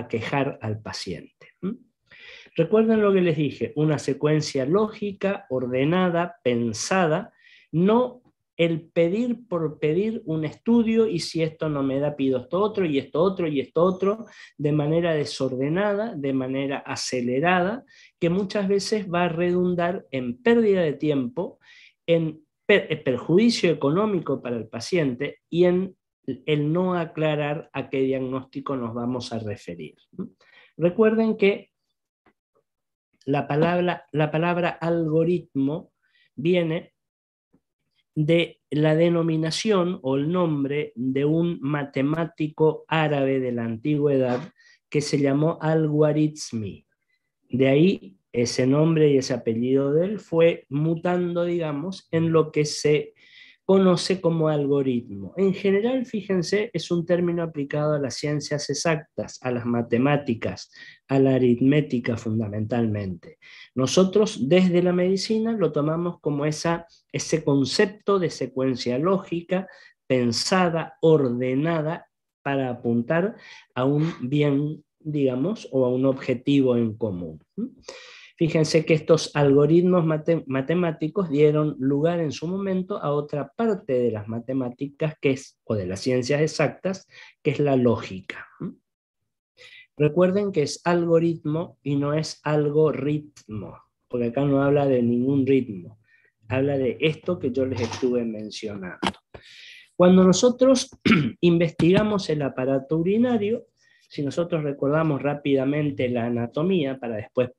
aquejar al paciente. Recuerden lo que les dije, una secuencia lógica, ordenada, pensada, no el pedir por pedir un estudio y si esto no me da pido esto otro y esto otro y esto otro, de manera desordenada, de manera acelerada, que muchas veces va a redundar en pérdida de tiempo, en perjuicio económico para el paciente y en el no aclarar a qué diagnóstico nos vamos a referir. Recuerden que la palabra algoritmo viene de la denominación o el nombre de un matemático árabe de la antigüedad que se llamó Al-Khwarizmi. De ahí ese nombre y ese apellido de él fue mutando, digamos, en lo que se conoce como algoritmo. En general, fíjense, es un término aplicado a las ciencias exactas, a las matemáticas, a la aritmética fundamentalmente. Nosotros desde la medicina lo tomamos como ese concepto de secuencia lógica, pensada, ordenada, para apuntar a un bien, digamos, o a un objetivo en común. Fíjense que estos algoritmos matemáticos dieron lugar en su momento a otra parte de las matemáticas, o de las ciencias exactas, que es la lógica. Recuerden que es algoritmo y no es algoritmo, porque acá no habla de ningún ritmo, habla de esto que yo les estuve mencionando. Cuando nosotros investigamos el aparato urinario, si nosotros recordamos rápidamente la anatomía para después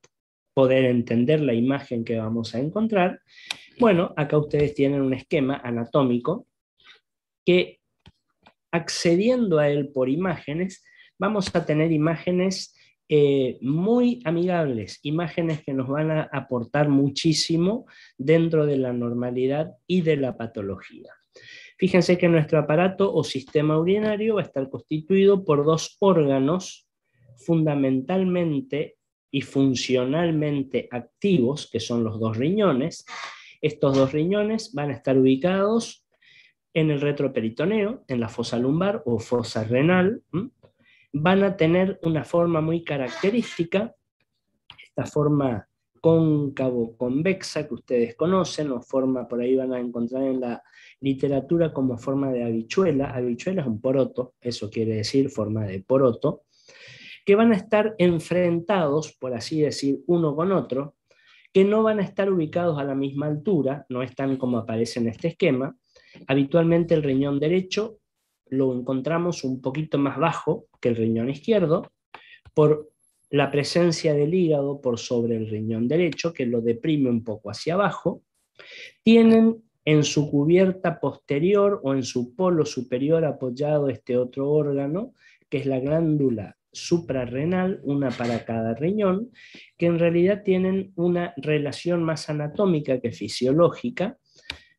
poder entender la imagen que vamos a encontrar, bueno, acá ustedes tienen un esquema anatómico que, accediendo a él por imágenes, vamos a tener imágenes muy amigables, imágenes que nos van a aportar muchísimo dentro de la normalidad y de la patología. Fíjense que nuestro aparato o sistema urinario va a estar constituido por dos órganos fundamentalmente y funcionalmente activos, que son los dos riñones. Estos dos riñones van a estar ubicados en el retroperitoneo, en la fosa lumbar o fosa renal. Van a tener una forma muy característica, esta forma cóncavo-convexa que ustedes conocen, o forma, por ahí van a encontrar en la literatura como forma de habichuela. Habichuela es un poroto, eso quiere decir forma de poroto, que van a estar enfrentados, por así decir, uno con otro, que no van a estar ubicados a la misma altura, no están como aparece en este esquema. Habitualmente el riñón derecho lo encontramos un poquito más bajo que el riñón izquierdo, por la presencia del hígado por sobre el riñón derecho, que lo deprime un poco hacia abajo. Tienen en su cubierta posterior o en su polo superior apoyado este otro órgano, que es la glándula suprarrenal, una para cada riñón, que en realidad tienen una relación más anatómica que fisiológica.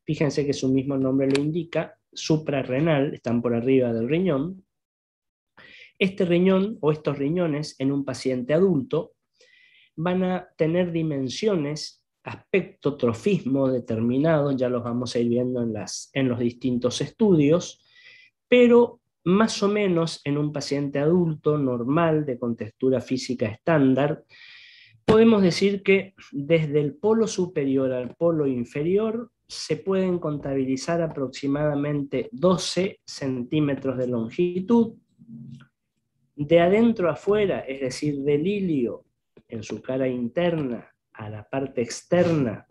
Fíjense que su mismo nombre lo indica, suprarrenal, están por arriba del riñón. Este riñón o estos riñones en un paciente adulto van a tener dimensiones, aspecto, trofismo determinado, ya los vamos a ir viendo en los distintos estudios, pero más o menos en un paciente adulto normal, de contextura física estándar, podemos decir que desde el polo superior al polo inferior se pueden contabilizar aproximadamente 12 centímetros de longitud. De adentro a afuera, es decir, del ilio en su cara interna a la parte externa,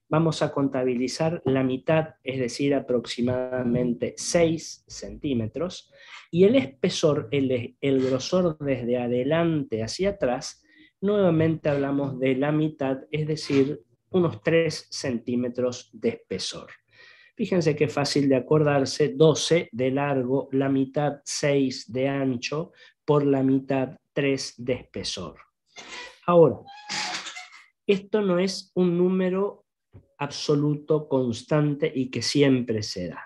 vamos a contabilizar la mitad, es decir, aproximadamente 6 centímetros, y el espesor, el grosor desde adelante hacia atrás, nuevamente hablamos de la mitad, es decir, unos 3 centímetros de espesor. Fíjense qué fácil de acordarse, 12 de largo, la mitad 6 de ancho, por la mitad 3 de espesor. Ahora, esto no es un número absoluto, constante y que siempre se da.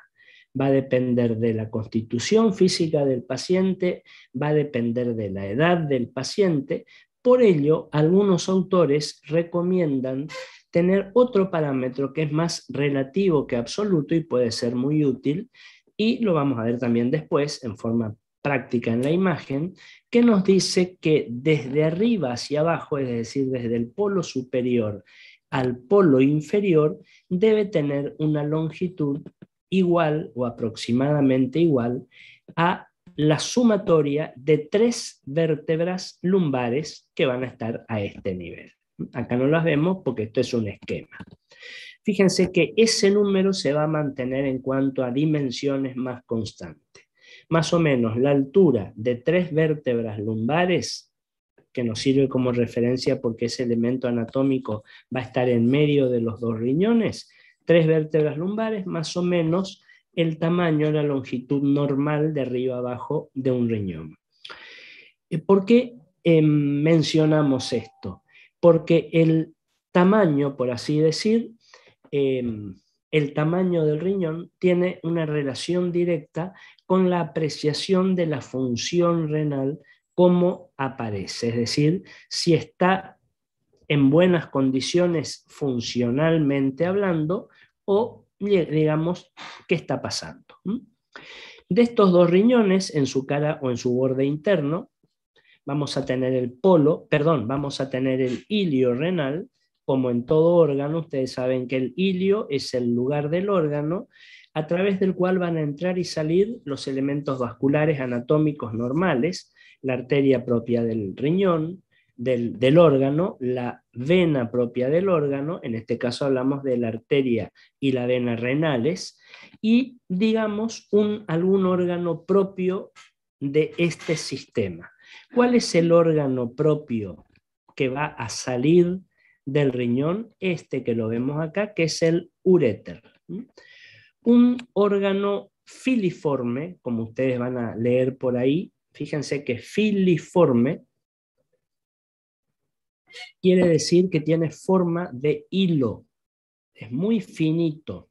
Va a depender de la constitución física del paciente, va a depender de la edad del paciente. Por ello, algunos autores recomiendan tener otro parámetro que es más relativo que absoluto y puede ser muy útil, y lo vamos a ver también después en forma práctica en la imagen que nos dice que desde arriba hacia abajo, es decir, desde el polo superior al polo inferior, debe tener una longitud igual o aproximadamente igual a la sumatoria de 3 vértebras lumbares que van a estar a este nivel. Acá no las vemos porque esto es un esquema. Fíjense que ese número se va a mantener en cuanto a dimensiones más constantes. Más o menos la altura de 3 vértebras lumbares, que nos sirve como referencia porque ese elemento anatómico va a estar en medio de los 2 riñones, 3 vértebras lumbares, más o menos el tamaño, la longitud normal de arriba abajo de un riñón. ¿Por qué mencionamos esto? Porque el tamaño, por así decir, el tamaño del riñón tiene una relación directa con la apreciación de la función renal como aparece, es decir, si está en buenas condiciones funcionalmente hablando o digamos qué está pasando. De estos 2 riñones, en su cara o en su borde interno, vamos a tener vamos a tener el ilio renal. Como en todo órgano, ustedes saben que el ilio es el lugar del órgano a través del cual van a entrar y salir los elementos vasculares anatómicos normales, la arteria propia del riñón, del órgano, la vena propia del órgano, en este caso hablamos de la arteria y la vena renales, y digamos algún órgano propio de este sistema. ¿Cuál es el órgano propio que va a salir del riñón? Este que lo vemos acá, que es el uréter. Un órgano filiforme, como ustedes van a leer por ahí, fíjense que filiforme quiere decir que tiene forma de hilo, es muy finito,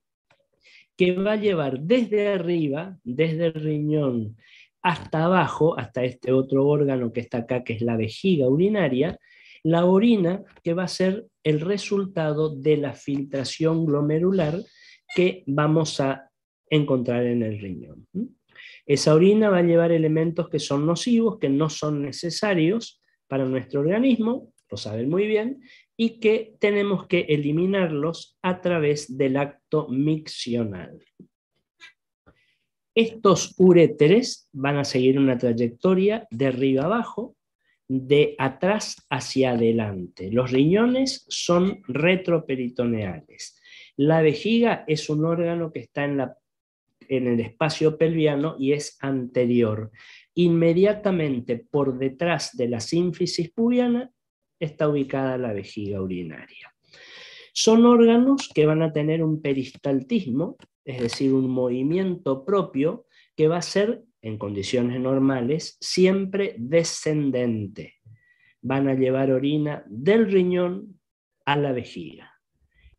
que va a llevar desde arriba, desde el riñón, hasta abajo, hasta este otro órgano que está acá, que es la vejiga urinaria, la orina que va a ser el resultado de la filtración glomerular que vamos a encontrar en el riñón. Esa orina va a llevar elementos que son nocivos, que no son necesarios para nuestro organismo, lo saben muy bien, y que tenemos que eliminarlos a través del acto miccional. Estos uréteres van a seguir una trayectoria de arriba abajo, de atrás hacia adelante. Los riñones son retroperitoneales. La vejiga es un órgano que está en el espacio pelviano y es anterior. Inmediatamente por detrás de la sínfisis pubiana está ubicada la vejiga urinaria. Son órganos que van a tener un peristaltismo, es decir, un movimiento propio que va a ser, en condiciones normales, siempre descendente. Van a llevar orina del riñón a la vejiga,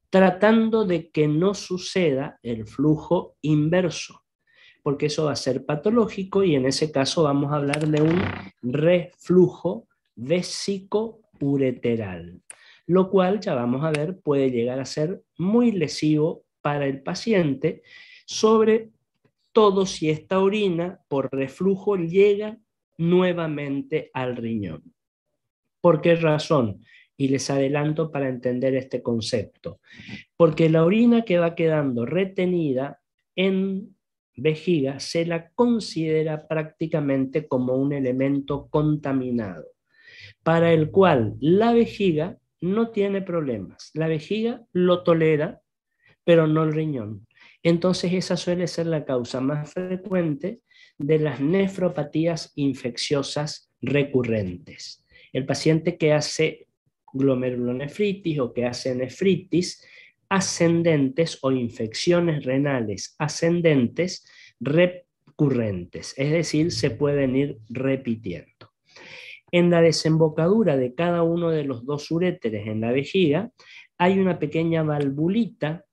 tratando de que no suceda el flujo inverso, porque eso va a ser patológico y en ese caso vamos a hablar de un reflujo vesicoureteral, lo cual ya vamos a ver puede llegar a ser muy lesivo para el paciente, sobre todo si esta orina por reflujo llega nuevamente al riñón. ¿Por qué razón? Y les adelanto para entender este concepto. Porque la orina que va quedando retenida en vejiga se la considera prácticamente como un elemento contaminado, para el cual la vejiga no tiene problemas. La vejiga lo tolera, pero no el riñón. Entonces esa suele ser la causa más frecuente de las nefropatías infecciosas recurrentes. El paciente que hace glomerulonefritis o que hace nefritis ascendentes o infecciones renales ascendentes recurrentes, es decir, se pueden ir repitiendo. En la desembocadura de cada uno de los 2 uréteres en la vejiga hay una pequeña valvulita,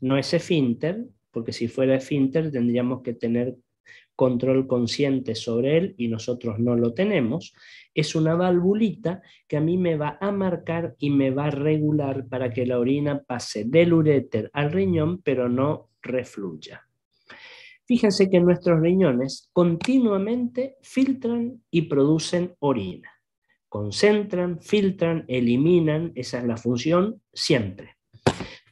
no es esfínter, porque si fuera esfínter tendríamos que tener control consciente sobre él y nosotros no lo tenemos. Es una valvulita que a mí me va a marcar y me va a regular para que la orina pase del uréter al riñón, pero no refluya. Fíjense que nuestros riñones continuamente filtran y producen orina. Concentran, filtran, eliminan, esa es la función siempre.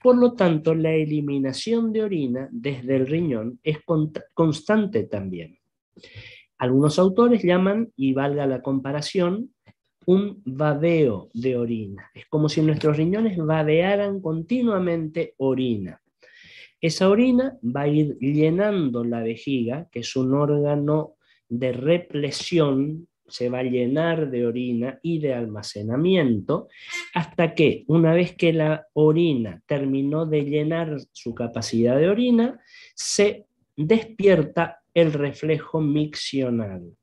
Por lo tanto, la eliminación de orina desde el riñón es constante también. Algunos autores llaman, y valga la comparación, un babeo de orina. Es como si nuestros riñones babearan continuamente orina. Esa orina va a ir llenando la vejiga, que es un órgano de represión, se va a llenar de orina y de almacenamiento, hasta que una vez que la orina terminó de llenar su capacidad de orina, se despierta el reflejo miccional.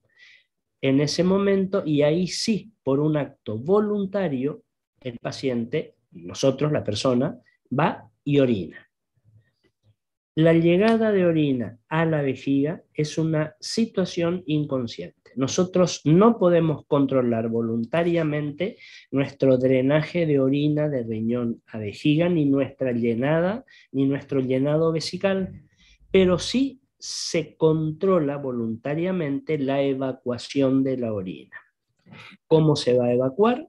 En ese momento, y ahí sí, por un acto voluntario, el paciente, nosotros, la persona, va y orina. La llegada de orina a la vejiga es una situación inconsciente. Nosotros no podemos controlar voluntariamente nuestro drenaje de orina de riñón a vejiga, ni nuestra llenada, ni nuestro llenado vesical, pero sí se controla voluntariamente la evacuación de la orina. ¿Cómo se va a evacuar?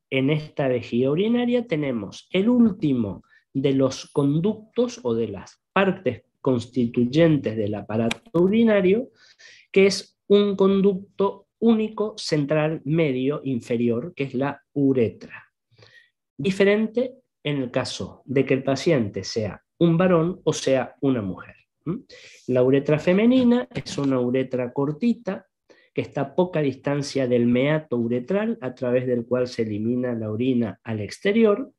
En esta vejiga urinaria tenemos el último de los conductos o de las partes constituyentes del aparato urinario, que es un conducto único, central, medio, inferior, que es la uretra. Diferente en el caso de que el paciente sea un varón o sea una mujer. La uretra femenina es una uretra cortita, que está a poca distancia del meato uretral, a través del cual se elimina la orina al exterior.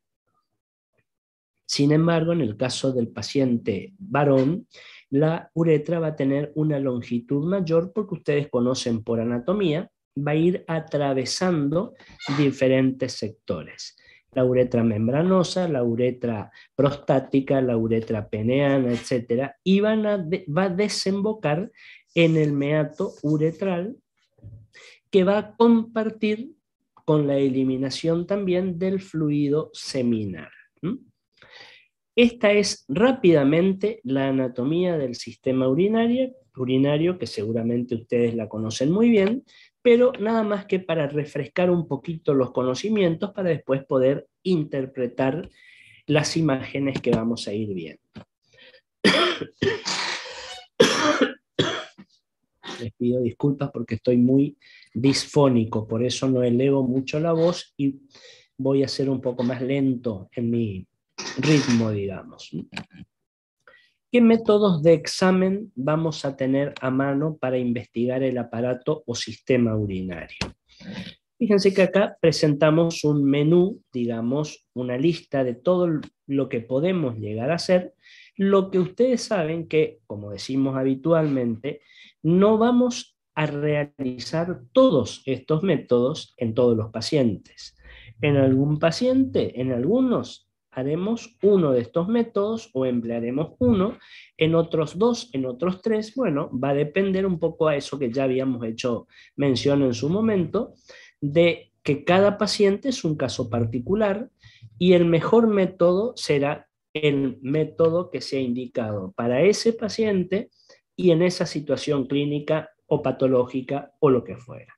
Sin embargo, en el caso del paciente varón, la uretra va a tener una longitud mayor, porque ustedes conocen por anatomía, va a ir atravesando diferentes sectores. La uretra membranosa, la uretra prostática, la uretra peneana, etc. Y va a desembocar en el meato uretral, que va a compartir con la eliminación también del fluido seminal. Esta es rápidamente la anatomía del sistema urinario, que seguramente ustedes la conocen muy bien, pero nada más que para refrescar un poquito los conocimientos, para después poder interpretar las imágenes que vamos a ir viendo. Les pido disculpas porque estoy muy disfónico, por eso no elevo mucho la voz y voy a ser un poco más lento en mi ritmo, digamos. ¿Qué métodos de examen vamos a tener a mano para investigar el aparato o sistema urinario? Fíjense que acá presentamos un menú, digamos, una lista de todo lo que podemos llegar a hacer. Lo que ustedes saben que, como decimos habitualmente, no vamos a realizar todos estos métodos en todos los pacientes. En algún paciente, en algunos, haremos uno de estos métodos o emplearemos uno, en otros dos, en otros tres. Bueno, va a depender un poco a eso que ya habíamos hecho mención en su momento, de que cada paciente es un caso particular y el mejor método será el método que sea indicado para ese paciente y en esa situación clínica o patológica o lo que fuera.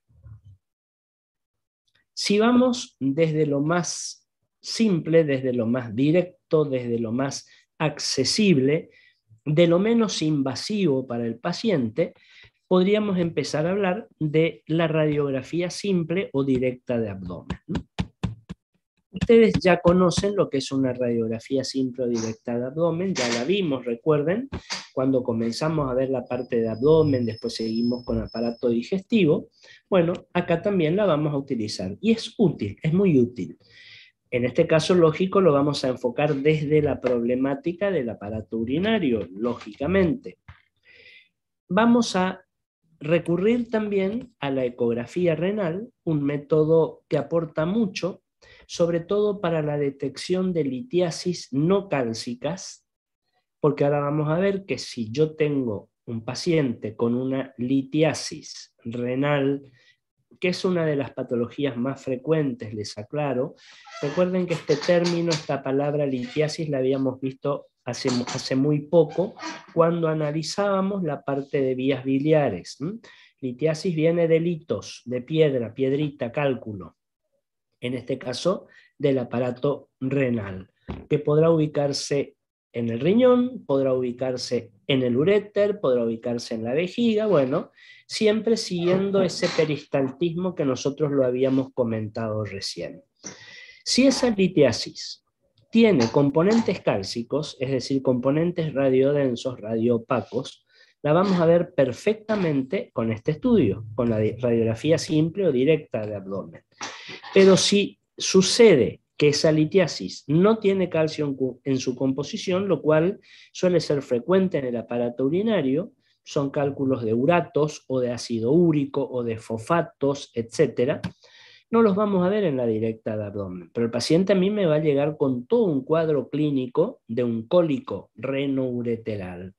Si vamos desde lo más simple, desde lo más directo, desde lo más accesible, de lo menos invasivo para el paciente, podríamos empezar a hablar de la radiografía simple o directa de abdomen. Ustedes ya conocen lo que es una radiografía simple o directa de abdomen, ya la vimos, recuerden, cuando comenzamos a ver la parte de abdomen, después seguimos con aparato digestivo. Bueno, acá también la vamos a utilizar y es útil, es muy útil. En este caso, lógico, lo vamos a enfocar desde la problemática del aparato urinario, lógicamente. Vamos a recurrir también a la ecografía renal, un método que aporta mucho, sobre todo para la detección de litiasis no cálcicas, porque ahora vamos a ver que si yo tengo un paciente con una litiasis renal, que es una de las patologías más frecuentes, les aclaro. Recuerden que este término, esta palabra litiasis, la habíamos visto hace muy poco cuando analizábamos la parte de vías biliares. Litiasis viene de litos, de piedra, piedrita, cálculo. En este caso, del aparato renal, que podrá ubicarse en el riñón, podrá ubicarse en el uréter, podrá ubicarse en la vejiga, bueno, siempre siguiendo ese peristaltismo que nosotros lo habíamos comentado recién. Si esa litiasis tiene componentes cálcicos, es decir, componentes radiodensos, radioopacos, la vamos a ver perfectamente con este estudio, con la radiografía simple o directa de abdomen. Pero si sucede que esa litiasis no tiene calcio en su composición, lo cual suele ser frecuente en el aparato urinario, son cálculos de uratos o de ácido úrico o de fosfatos, etc., no los vamos a ver en la directa de abdomen, pero el paciente a mí me va a llegar con todo un cuadro clínico de un cólico renoureteral,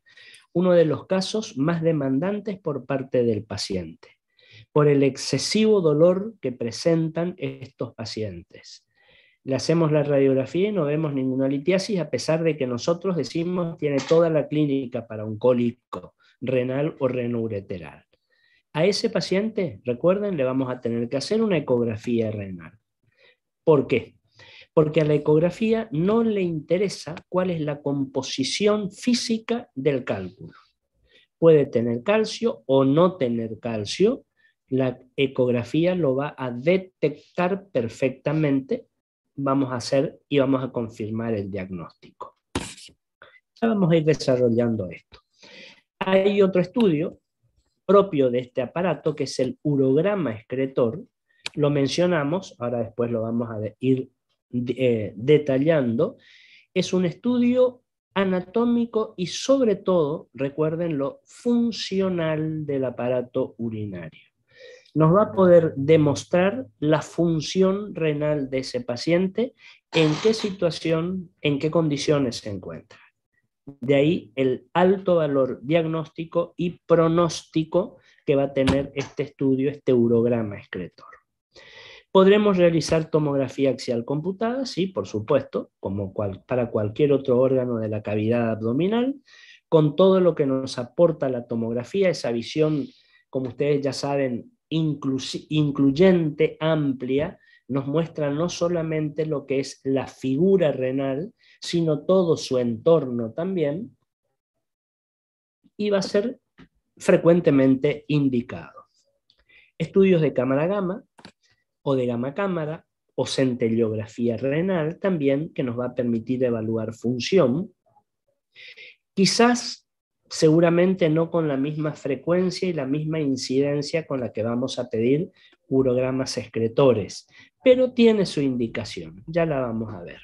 uno de los casos más demandantes por parte del paciente, por el excesivo dolor que presentan estos pacientes. Le hacemos la radiografía y no vemos ninguna litiasis, a pesar de que nosotros decimos tiene toda la clínica para un cólico renal o renoureteral. A ese paciente, recuerden, le vamos a tener que hacer una ecografía renal. ¿Por qué? Porque a la ecografía no le interesa cuál es la composición física del cálculo. Puede tener calcio o no tener calcio, la ecografía lo va a detectar perfectamente, vamos a hacer y vamos a confirmar el diagnóstico. Ya vamos a ir desarrollando esto. Hay otro estudio propio de este aparato, que es el urograma excretor, lo mencionamos, ahora después lo vamos a ir detallando, es un estudio anatómico y sobre todo, recuerden, lo funcional del aparato urinario. Nos va a poder demostrar la función renal de ese paciente, en qué situación, en qué condiciones se encuentra. De ahí el alto valor diagnóstico y pronóstico que va a tener este estudio, este urograma excretor. ¿Podremos realizar tomografía axial computada? Sí, por supuesto, como para cualquier otro órgano de la cavidad abdominal, con todo lo que nos aporta la tomografía, esa visión, como ustedes ya saben, incluyente, amplia, nos muestra no solamente lo que es la figura renal, sino todo su entorno también, y va a ser frecuentemente indicado. Estudios de cámara gamma, o de gamma cámara, o centellografía renal también, que nos va a permitir evaluar función. Quizás, seguramente no con la misma frecuencia y la misma incidencia con la que vamos a pedir urogramas excretores, pero tiene su indicación, ya la vamos a ver.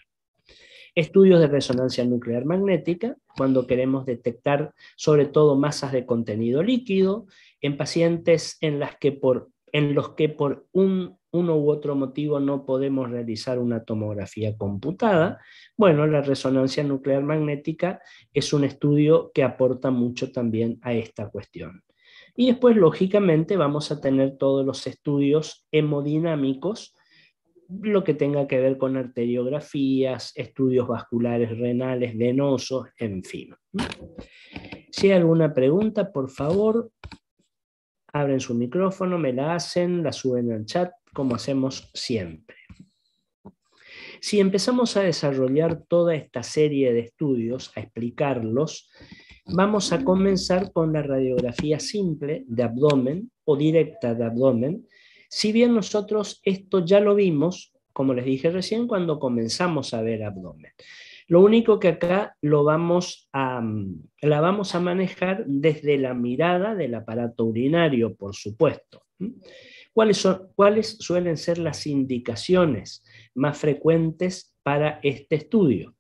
Estudios de resonancia nuclear magnética, cuando queremos detectar sobre todo masas de contenido líquido, en pacientes en los que por uno u otro motivo no podemos realizar una tomografía computada. Bueno, la resonancia nuclear magnética es un estudio que aporta mucho también a esta cuestión. Y después, lógicamente, vamos a tener todos los estudios hemodinámicos, lo que tenga que ver con arteriografías, estudios vasculares renales, venosos, en fin. Si hay alguna pregunta, por favor, abren su micrófono, me la hacen, la suben al chat, como hacemos siempre. Si empezamos a desarrollar toda esta serie de estudios, a explicarlos, vamos a comenzar con la radiografía simple de abdomen o directa de abdomen. Si bien nosotros esto ya lo vimos, como les dije recién, cuando comenzamos a ver abdomen. Lo único que acá la vamos a manejar desde la mirada del aparato urinario, por supuesto. ¿Cuáles suelen ser las indicaciones más frecuentes para este estudio?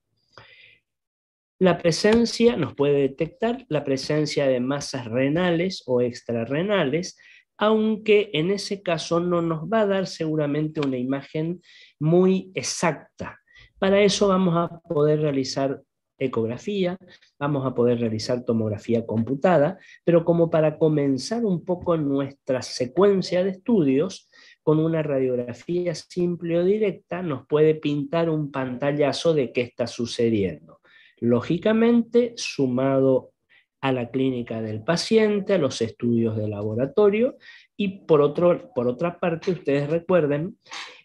La presencia, nos puede detectar la presencia de masas renales o extrarrenales, aunque en ese caso no nos va a dar seguramente una imagen muy exacta. Para eso vamos a poder realizar ecografía, vamos a poder realizar tomografía computada, pero como para comenzar un poco nuestra secuencia de estudios, con una radiografía simple o directa nos puede pintar un pantallazo de qué está sucediendo. Lógicamente, sumado a la clínica del paciente, a los estudios de laboratorio, y por otra parte, ustedes recuerden,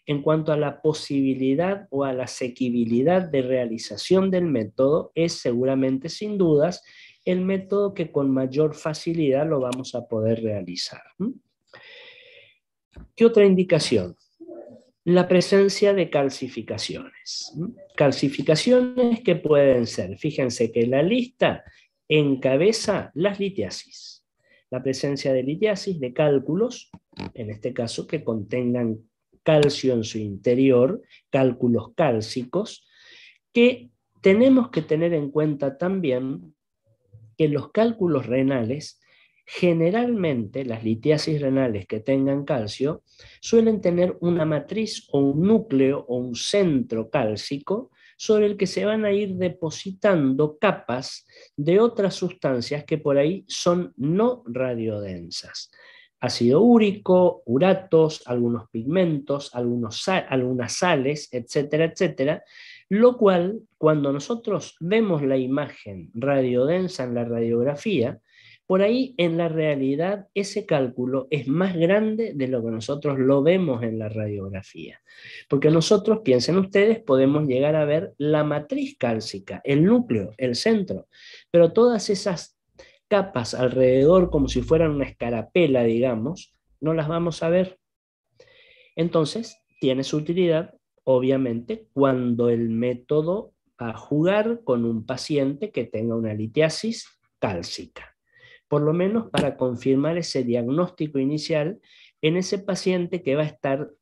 en cuanto a la posibilidad o a la asequibilidad de realización del método, es seguramente, sin dudas, el método que con mayor facilidad lo vamos a poder realizar. ¿Qué otra indicación? La presencia de calcificaciones. Calcificaciones que pueden ser, fíjense que la lista encabeza las litiasis. La presencia de litiasis, de cálculos, en este caso que contengan calcio en su interior, cálculos cálcicos, que tenemos que tener en cuenta también que los cálculos renales, generalmente las litiasis renales que tengan calcio, suelen tener una matriz o un núcleo o un centro cálcico sobre el que se van a ir depositando capas de otras sustancias que por ahí son no radiodensas. Ácido úrico, uratos, algunos pigmentos, algunas sales, etcétera, etcétera, lo cual, cuando nosotros vemos la imagen radiodensa en la radiografía, por ahí en la realidad ese cálculo es más grande de lo que nosotros lo vemos en la radiografía. Porque nosotros, piensen ustedes, podemos llegar a ver la matriz cálcica, el núcleo, el centro, pero todas esas capas alrededor, como si fueran una escarapela, digamos, no las vamos a ver. Entonces, tiene su utilidad, obviamente, cuando el método va a jugar con un paciente que tenga una litiasis cálcica. Por lo menos para confirmar ese diagnóstico inicial en ese paciente que va a estar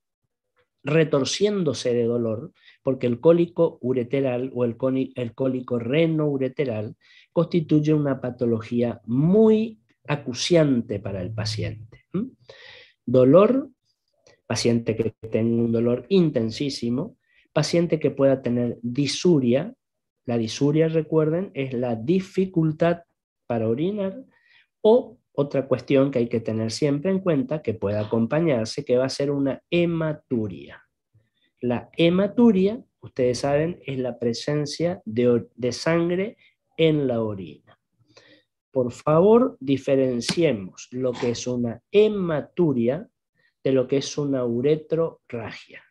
retorciéndose de dolor, porque el cólico ureteral o el cólico renoureteral constituye una patología muy acuciante para el paciente. Dolor, paciente que tenga un dolor intensísimo, paciente que pueda tener disuria. La disuria, recuerden, es la dificultad para orinar, o otra cuestión que hay que tener siempre en cuenta, que puede acompañarse, que va a ser una hematuria. La hematuria, ustedes saben, es la presencia de sangre en la orina. Por favor, diferenciemos lo que es una hematuria de lo que es una uretrorragia.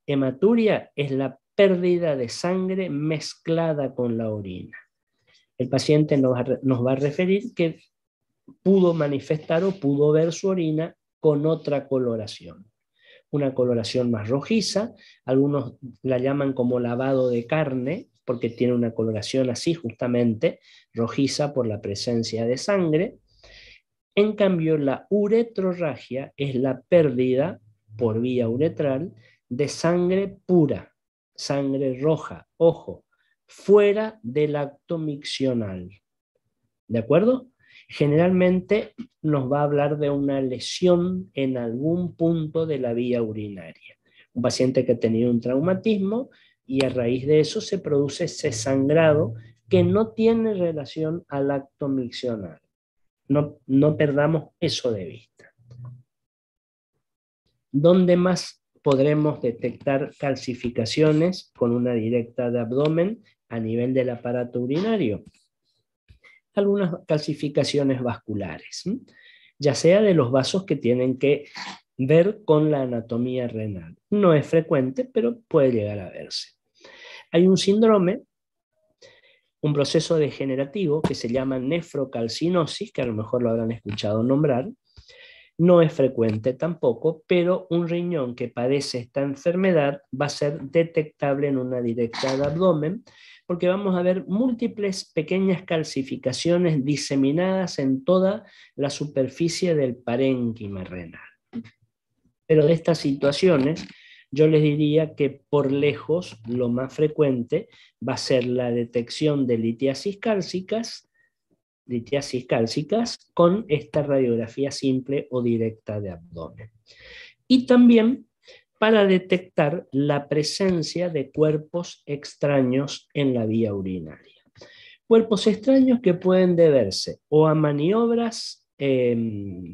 Hematuria es la pérdida de sangre mezclada con la orina. El paciente nos va a referir que pudo manifestar o pudo ver su orina con otra coloración. Una coloración más rojiza, algunos la llaman como lavado de carne, porque tiene una coloración así justamente, rojiza por la presencia de sangre. En cambio, la uretrorragia es la pérdida por vía uretral de sangre pura, sangre roja, ojo, fuera del acto miccional. ¿De acuerdo? Generalmente nos va a hablar de una lesión en algún punto de la vía urinaria. Un paciente que ha tenido un traumatismo y a raíz de eso se produce ese sangrado que no tiene relación al acto miccional. No perdamos eso de vista. ¿Dónde más podremos detectar calcificaciones con una directa de abdomen a nivel del aparato urinario? Algunas calcificaciones vasculares, ya sea de los vasos que tienen que ver con la anatomía renal. No es frecuente, pero puede llegar a verse. Hay un síndrome, un proceso degenerativo que se llama nefrocalcinosis, que a lo mejor lo habrán escuchado nombrar. No es frecuente tampoco, pero un riñón que padece esta enfermedad va a ser detectable en una directa de abdomen, porque vamos a ver múltiples pequeñas calcificaciones diseminadas en toda la superficie del parénquima renal. Pero de estas situaciones, yo les diría que por lejos lo más frecuente va a ser la detección de litiasis cálcicas con esta radiografía simple o directa de abdomen. Y también para detectar la presencia de cuerpos extraños en la vía urinaria. Cuerpos extraños que pueden deberse o a maniobras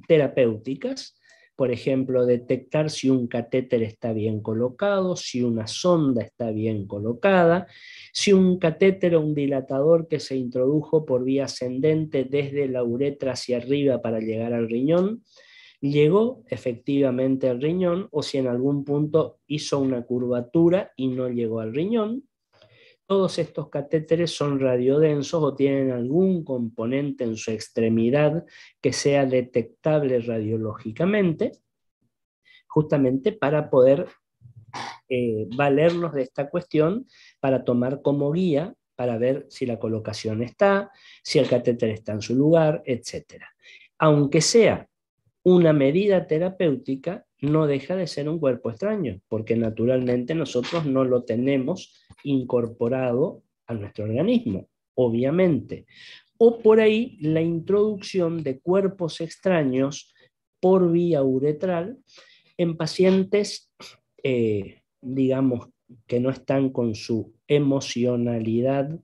terapéuticas, por ejemplo, detectar si un catéter está bien colocado, si una sonda está bien colocada, si un catéter o un dilatador que se introdujo por vía ascendente desde la uretra hacia arriba para llegar al riñón, llegó efectivamente al riñón, o si en algún punto hizo una curvatura y no llegó al riñón. Todos estos catéteres son radiodensos o tienen algún componente en su extremidad que sea detectable radiológicamente, justamente para poder valernos de esta cuestión, para tomar como guía, para ver si la colocación está, si el catéter está en su lugar, etc. Aunque sea una medida terapéutica, no deja de ser un cuerpo extraño, porque naturalmente nosotros no lo tenemos incorporado a nuestro organismo, obviamente. O por ahí la introducción de cuerpos extraños por vía uretral en pacientes, digamos, que no están con su emocionalidad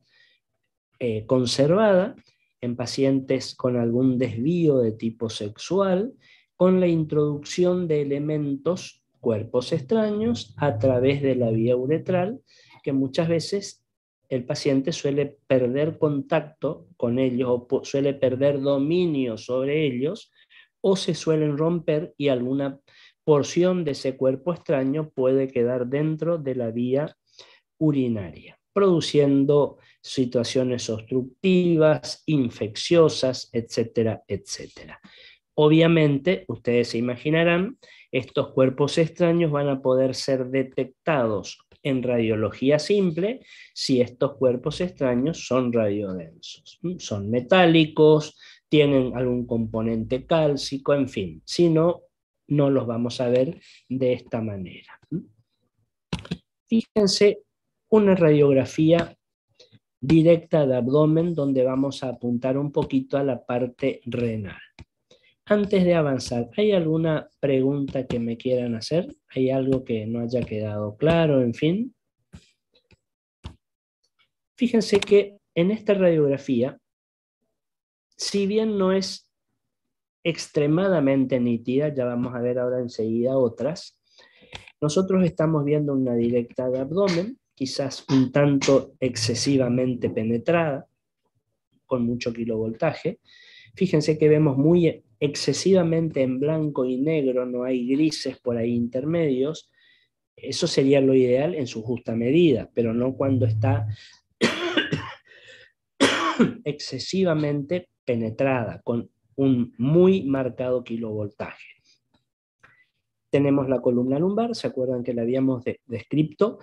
conservada, en pacientes con algún desvío de tipo sexual, con la introducción de elementos, cuerpos extraños, a través de la vía uretral, que muchas veces el paciente suele perder contacto con ellos o suele perder dominio sobre ellos, o se suelen romper y alguna porción de ese cuerpo extraño puede quedar dentro de la vía urinaria, produciendo situaciones obstructivas, infecciosas, etcétera, etcétera. Obviamente, ustedes se imaginarán, estos cuerpos extraños van a poder ser detectados en radiología simple si estos cuerpos extraños son radiodensos. Son metálicos, tienen algún componente cálcico, en fin, si no, no los vamos a ver de esta manera. Fíjense una radiografía directa de abdomen donde vamos a apuntar un poquito a la parte renal. Antes de avanzar, ¿hay alguna pregunta que me quieran hacer? ¿Hay algo que no haya quedado claro? En fin. Fíjense que en esta radiografía, si bien no es extremadamente nítida, ya vamos a ver ahora enseguida otras, nosotros estamos viendo una directa de abdomen, quizás un tanto excesivamente penetrada, con mucho kilovoltaje. Fíjense que vemos muy excesivamente en blanco y negro, no hay grises por ahí intermedios. Eso sería lo ideal en su justa medida, pero no cuando está excesivamente penetrada, con un muy marcado kilovoltaje. Tenemos la columna lumbar, ¿se acuerdan que la habíamos descrito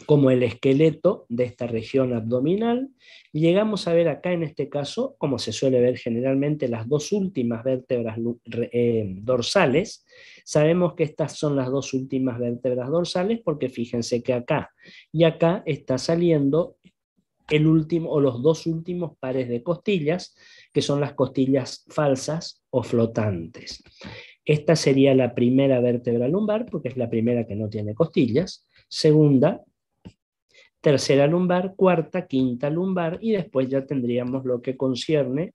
como el esqueleto de esta región abdominal? Llegamos a ver acá en este caso, como se suele ver generalmente, las dos últimas vértebras dorsales. Sabemos que estas son las dos últimas vértebras dorsales porque fíjense que acá y acá está saliendo el último o los dos últimos pares de costillas, que son las costillas falsas o flotantes. Esta sería la primera vértebra lumbar, porque es la primera que no tiene costillas. Segunda, tercera lumbar, cuarta, quinta lumbar, y después ya tendríamos lo que concierne,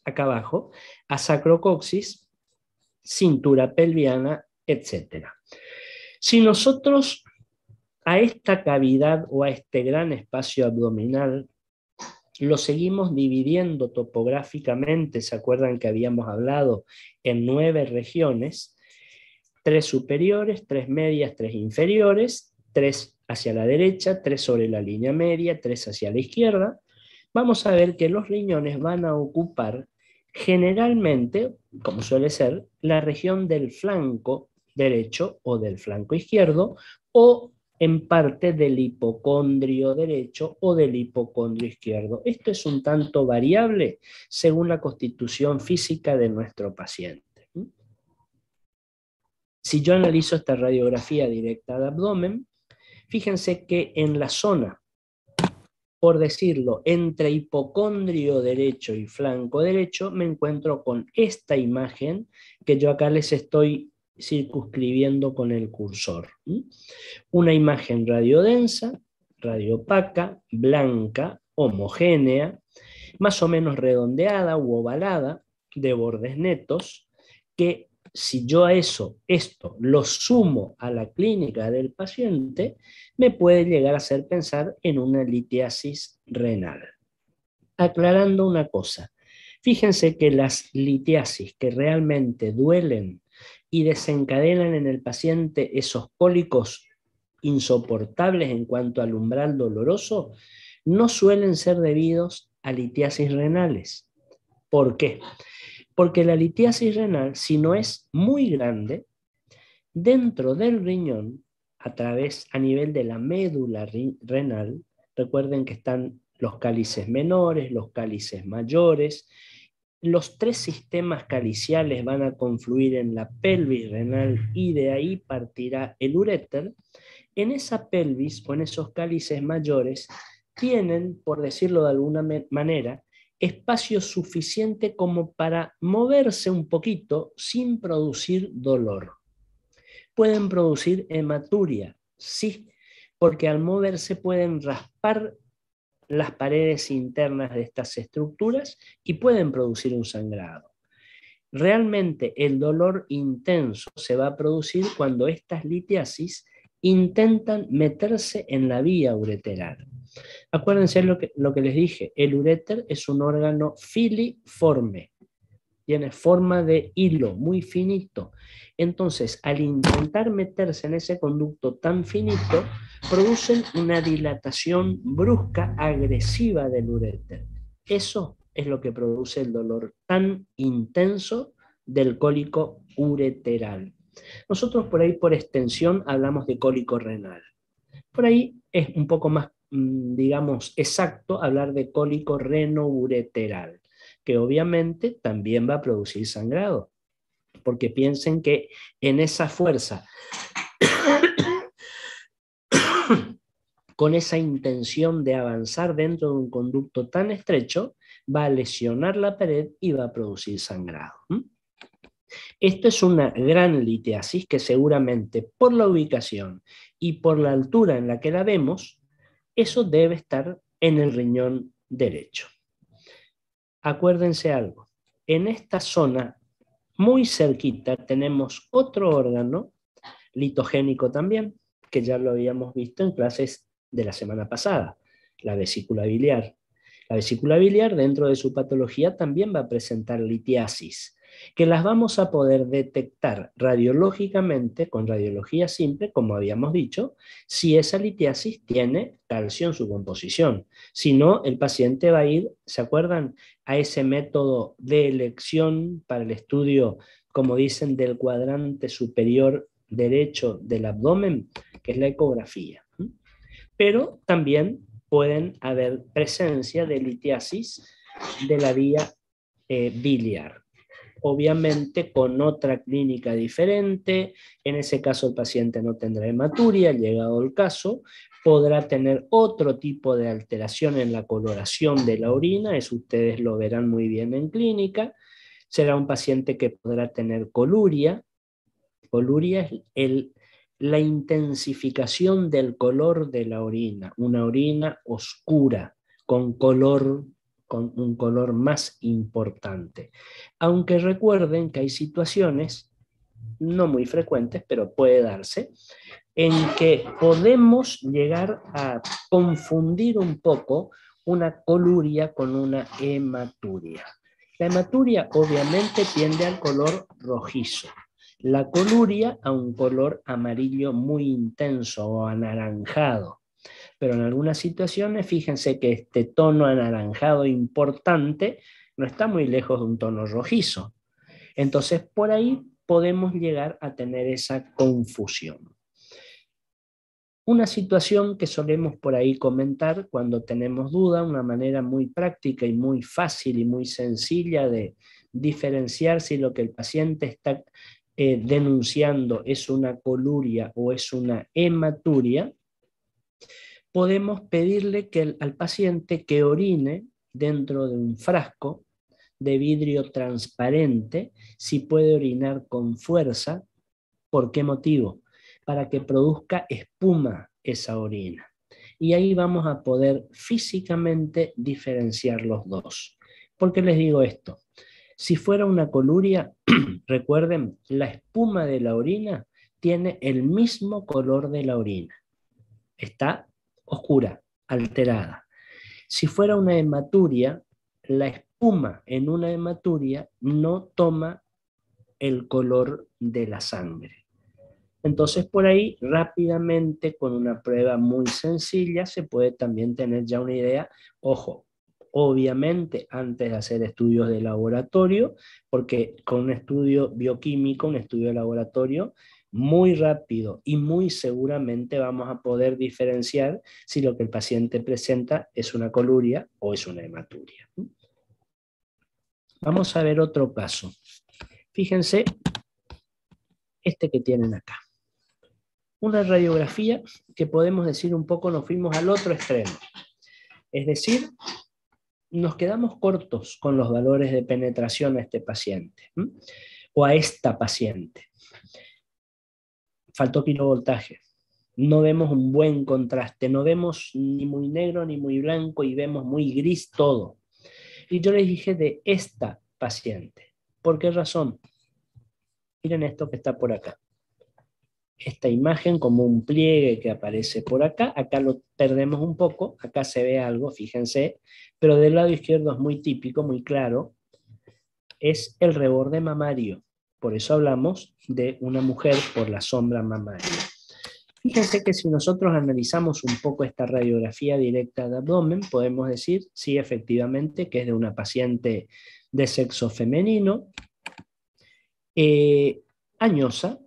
acá abajo, a sacrocoxis, cintura pelviana, etc. Si nosotros a esta cavidad o a este gran espacio abdominal lo seguimos dividiendo topográficamente, ¿se acuerdan que habíamos hablado en 9 regiones? 3 superiores, 3 medias, 3 inferiores, 3 hacia la derecha, 3 sobre la línea media, 3 hacia la izquierda. Vamos a ver que los riñones van a ocupar generalmente, como suele ser, la región del flanco derecho o del flanco izquierdo, o en parte del hipocondrio derecho o del hipocondrio izquierdo. Esto es un tanto variable según la constitución física de nuestro paciente. Si yo analizo esta radiografía directa de abdomen, fíjense que en la zona, por decirlo, entre hipocondrio derecho y flanco derecho, me encuentro con esta imagen que yo acá les estoy circunscribiendo con el cursor. Una imagen radiodensa, radiopaca, blanca, homogénea, más o menos redondeada u ovalada, de bordes netos, que si yo a esto lo sumo a la clínica del paciente, me puede llegar a hacer pensar en una litiasis renal. Aclarando una cosa, fíjense que las litiasis que realmente duelen y desencadenan en el paciente esos cólicos insoportables en cuanto al umbral doloroso, no suelen ser debidos a litiasis renales. ¿Por qué? Porque la litiasis renal, si no es muy grande, dentro del riñón, a nivel de la médula renal, recuerden que están los cálices menores, los cálices mayores, los tres sistemas caliciales van a confluir en la pelvis renal y de ahí partirá el uréter. En esa pelvis o en esos cálices mayores tienen, por decirlo de alguna manera, espacio suficiente como para moverse un poquito sin producir dolor. Pueden producir hematuria, sí, porque al moverse pueden raspar las paredes internas de estas estructuras y pueden producir un sangrado. Realmente el dolor intenso se va a producir cuando estas litiasis intentan meterse en la vía ureteral. Acuérdense lo que les dije, el uréter es un órgano filiforme, tiene forma de hilo, muy finito. Entonces, al intentar meterse en ese conducto tan finito, producen una dilatación brusca, agresiva del uréter. Eso es lo que produce el dolor tan intenso del cólico ureteral. Nosotros por ahí, por extensión, hablamos de cólico renal. Por ahí es un poco más, digamos, exacto hablar de cólico renoureteral, que obviamente también va a producir sangrado, porque piensen que en esa fuerza, con esa intención de avanzar dentro de un conducto tan estrecho, va a lesionar la pared y va a producir sangrado. Esto es una gran litiasis que seguramente por la ubicación y por la altura en la que la vemos, eso debe estar en el riñón derecho. Acuérdense algo, en esta zona muy cerquita tenemos otro órgano litogénico también, que ya lo habíamos visto en clases de la semana pasada, la vesícula biliar. La vesícula biliar dentro de su patología también va a presentar litiasis, que las vamos a poder detectar radiológicamente con radiología simple, como habíamos dicho, si esa litiasis tiene calcio en su composición. Si no, el paciente va a ir, ¿se acuerdan?, a ese método de elección para el estudio, como dicen, del cuadrante superior derecho del abdomen, que es la ecografía. Pero también pueden haber presencia de litiasis de la vía biliar. Obviamente con otra clínica diferente, en ese caso el paciente no tendrá hematuria, llegado el caso, podrá tener otro tipo de alteración en la coloración de la orina, eso ustedes lo verán muy bien en clínica. Será un paciente que podrá tener coluria. Coluria es la intensificación del color de la orina, una orina oscura, con un color más importante. Aunque recuerden que hay situaciones, no muy frecuentes, pero puede darse, en que podemos llegar a confundir un poco una coluria con una hematuria. La hematuria obviamente tiende al color rojizo, la coluria a un color amarillo muy intenso o anaranjado. Pero en algunas situaciones, fíjense que este tono anaranjado importante no está muy lejos de un tono rojizo. Entonces, por ahí podemos llegar a tener esa confusión. Una situación que solemos por ahí comentar cuando tenemos duda, una manera muy práctica y muy fácil y muy sencilla de diferenciar si lo que el paciente está denunciando es una coluria o es una hematuria, podemos pedirle al paciente que orine dentro de un frasco de vidrio transparente, si puede orinar con fuerza. ¿Por qué motivo? Para que produzca espuma esa orina. Y ahí vamos a poder físicamente diferenciar los dos. ¿Por qué les digo esto? Si fuera una coluria, recuerden, la espuma de la orina tiene el mismo color de la orina. Está oscura, alterada. Si fuera una hematuria, la espuma en una hematuria no toma el color de la sangre. Entonces, por ahí, rápidamente, con una prueba muy sencilla, se puede también tener ya una idea. Ojo, obviamente, antes de hacer estudios de laboratorio, porque con un estudio bioquímico, un estudio de laboratorio, muy rápido y muy seguramente vamos a poder diferenciar si lo que el paciente presenta es una coluria o es una hematuria. Vamos a ver otro caso. Fíjense este que tienen acá. Una radiografía que podemos decir un poco nos fuimos al otro extremo. Es decir, nos quedamos cortos con los valores de penetración a este paciente o a esta paciente. Faltó kilovoltaje. No vemos un buen contraste, no vemos ni muy negro ni muy blanco y vemos muy gris todo. Y yo les dije de esta paciente. ¿Por qué razón? Miren esto que está por acá. Esta imagen como un pliegue que aparece por acá, acá lo perdemos un poco, acá se ve algo, fíjense, pero del lado izquierdo es muy típico, muy claro, es el reborde mamario. Por eso hablamos de una mujer por la sombra mamaria. Fíjense que si nosotros analizamos un poco esta radiografía directa de abdomen, podemos decir, sí, efectivamente, que es de una paciente de sexo femenino, añosa,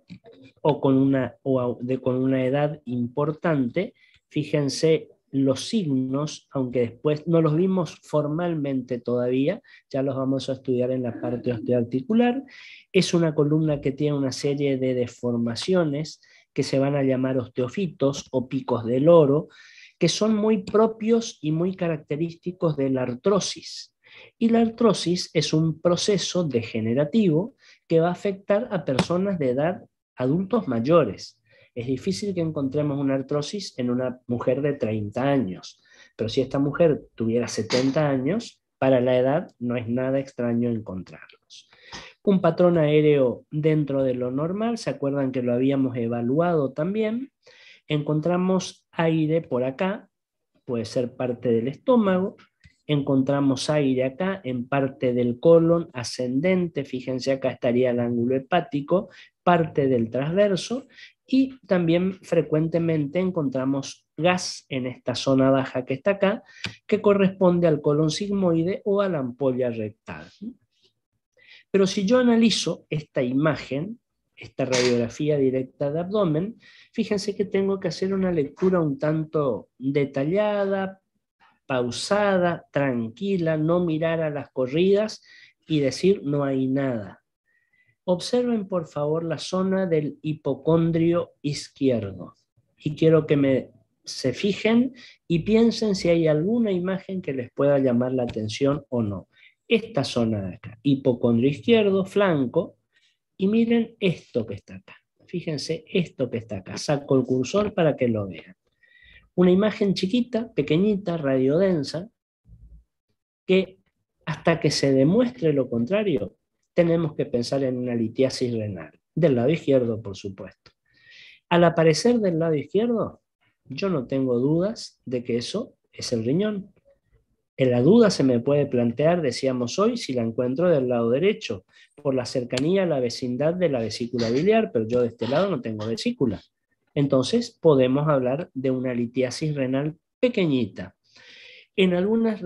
o con una edad importante. Fíjense los signos, aunque después no los vimos formalmente todavía, ya los vamos a estudiar en la parte osteoarticular. Es una columna que tiene una serie de deformaciones que se van a llamar osteofitos o picos del oro, que son muy propios y muy característicos de la artrosis. Y la artrosis es un proceso degenerativo que va a afectar a personas de edad adultos mayores. Es difícil que encontremos una artrosis en una mujer de 30 años, pero si esta mujer tuviera 70 años, para la edad no es nada extraño encontrarlos. Un patrón aéreo dentro de lo normal, ¿se acuerdan que lo habíamos evaluado también? Encontramos aire por acá, puede ser parte del estómago, encontramos aire acá en parte del colon ascendente, fíjense acá estaría el ángulo hepático, parte del transverso, y también frecuentemente encontramos gas en esta zona baja que está acá, que corresponde al colon sigmoide o a la ampolla rectal. Pero si yo analizo esta imagen, esta radiografía directa de abdomen, fíjense que tengo que hacer una lectura un tanto detallada, pausada, tranquila, no mirar a las corridas y decir no hay nada. Observen por favor la zona del hipocondrio izquierdo y quiero que se fijen y piensen si hay alguna imagen que les pueda llamar la atención o no. Esta zona de acá, hipocondrio izquierdo, flanco, y miren esto que está acá. Fíjense esto que está acá. Saco el cursor para que lo vean. Una imagen chiquita, pequeñita, radiodensa, que hasta que se demuestre lo contrario, tenemos que pensar en una litiasis renal, del lado izquierdo, por supuesto. Al aparecer del lado izquierdo, yo no tengo dudas de que eso es el riñón. En la duda se me puede plantear, decíamos hoy, si la encuentro del lado derecho, por la cercanía a la vecindad de la vesícula biliar, pero yo de este lado no tengo vesícula. Entonces podemos hablar de una litiasis renal pequeñita. En algunas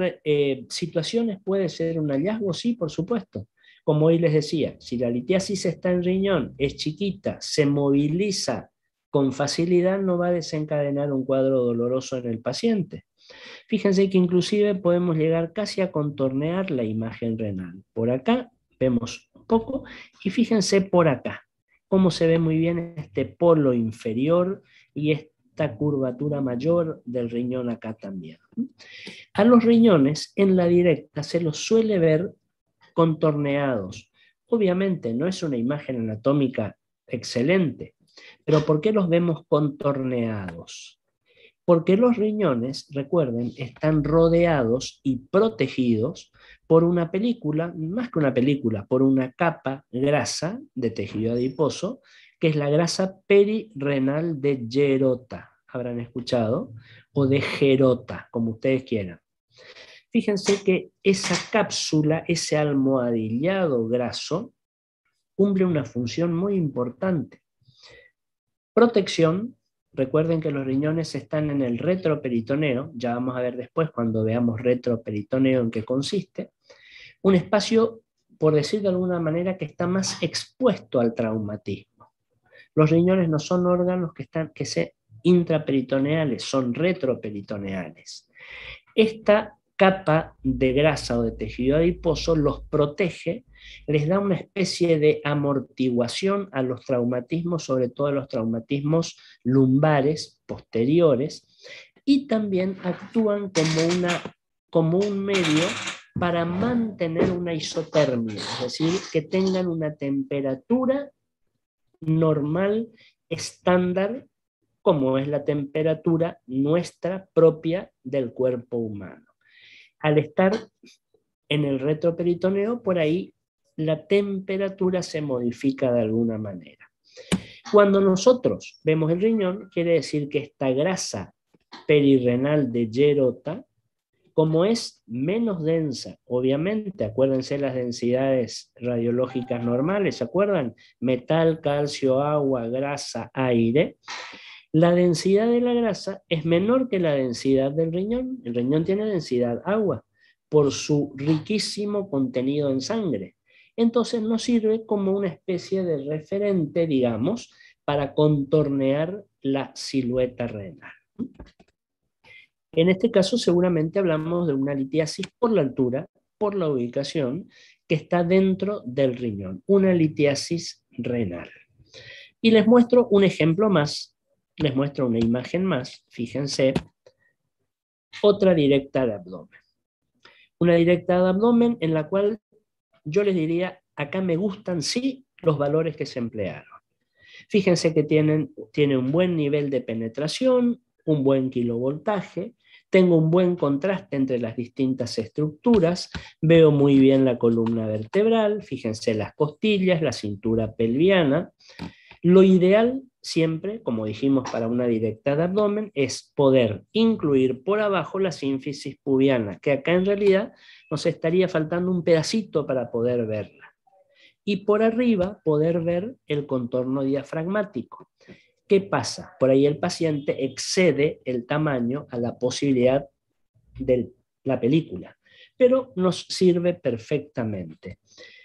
situaciones puede ser un hallazgo, sí, por supuesto. Como hoy les decía, si la litiasis está en riñón, es chiquita, se moviliza con facilidad, no va a desencadenar un cuadro doloroso en el paciente. Fíjense que inclusive podemos llegar casi a contornear la imagen renal. Por acá vemos un poco y fíjense por acá, cómo se ve muy bien este polo inferior y esta curvatura mayor del riñón acá también. A los riñones en la directa se los suele ver contorneados. Obviamente no es una imagen anatómica excelente, pero ¿por qué los vemos contorneados? Porque los riñones, recuerden, están rodeados y protegidos por una película, más que una película, por una capa grasa de tejido adiposo, que es la grasa perirrenal de Gerota, habrán escuchado, o de Gerota, como ustedes quieran. Fíjense que esa cápsula, ese almohadillado graso, cumple una función muy importante. Protección. Recuerden que los riñones están en el retroperitoneo, ya vamos a ver después cuando veamos retroperitoneo en qué consiste, un espacio, por decir de alguna manera, que está más expuesto al traumatismo. Los riñones no son órganos que se intraperitoneales, son retroperitoneales. Esta capa de grasa o de tejido adiposo los protege, les da una especie de amortiguación a los traumatismos, sobre todo a los traumatismos lumbares posteriores, y también actúan como un medio para mantener una isotermia, es decir, que tengan una temperatura normal, estándar, como es la temperatura nuestra propia del cuerpo humano. Al estar en el retroperitoneo, por ahí la temperatura se modifica de alguna manera. Cuando nosotros vemos el riñón, quiere decir que esta grasa perirrenal de Gerota, como es menos densa, obviamente, acuérdense las densidades radiológicas normales, ¿se acuerdan? Metal, calcio, agua, grasa, aire. La densidad de la grasa es menor que la densidad del riñón. El riñón tiene densidad agua por su riquísimo contenido en sangre. Entonces nos sirve como una especie de referente, digamos, para contornear la silueta renal. En este caso seguramente hablamos de una litiasis por la altura, por la ubicación, que está dentro del riñón, una litiasis renal. Y les muestro un ejemplo más, les muestro una imagen más, fíjense, otra directa de abdomen. Una directa de abdomen en la cual yo les diría, acá me gustan sí los valores que se emplearon. Fíjense que tiene un buen nivel de penetración, un buen kilovoltaje, tengo un buen contraste entre las distintas estructuras, veo muy bien la columna vertebral, fíjense las costillas, la cintura pelviana. Lo ideal siempre, como dijimos para una directa de abdomen, es poder incluir por abajo la sínfisis pubiana, que acá en realidad nos estaría faltando un pedacito para poder verla. Y por arriba poder ver el contorno diafragmático. ¿Qué pasa? Por ahí el paciente excede el tamaño a la posibilidad de la película, pero nos sirve perfectamente.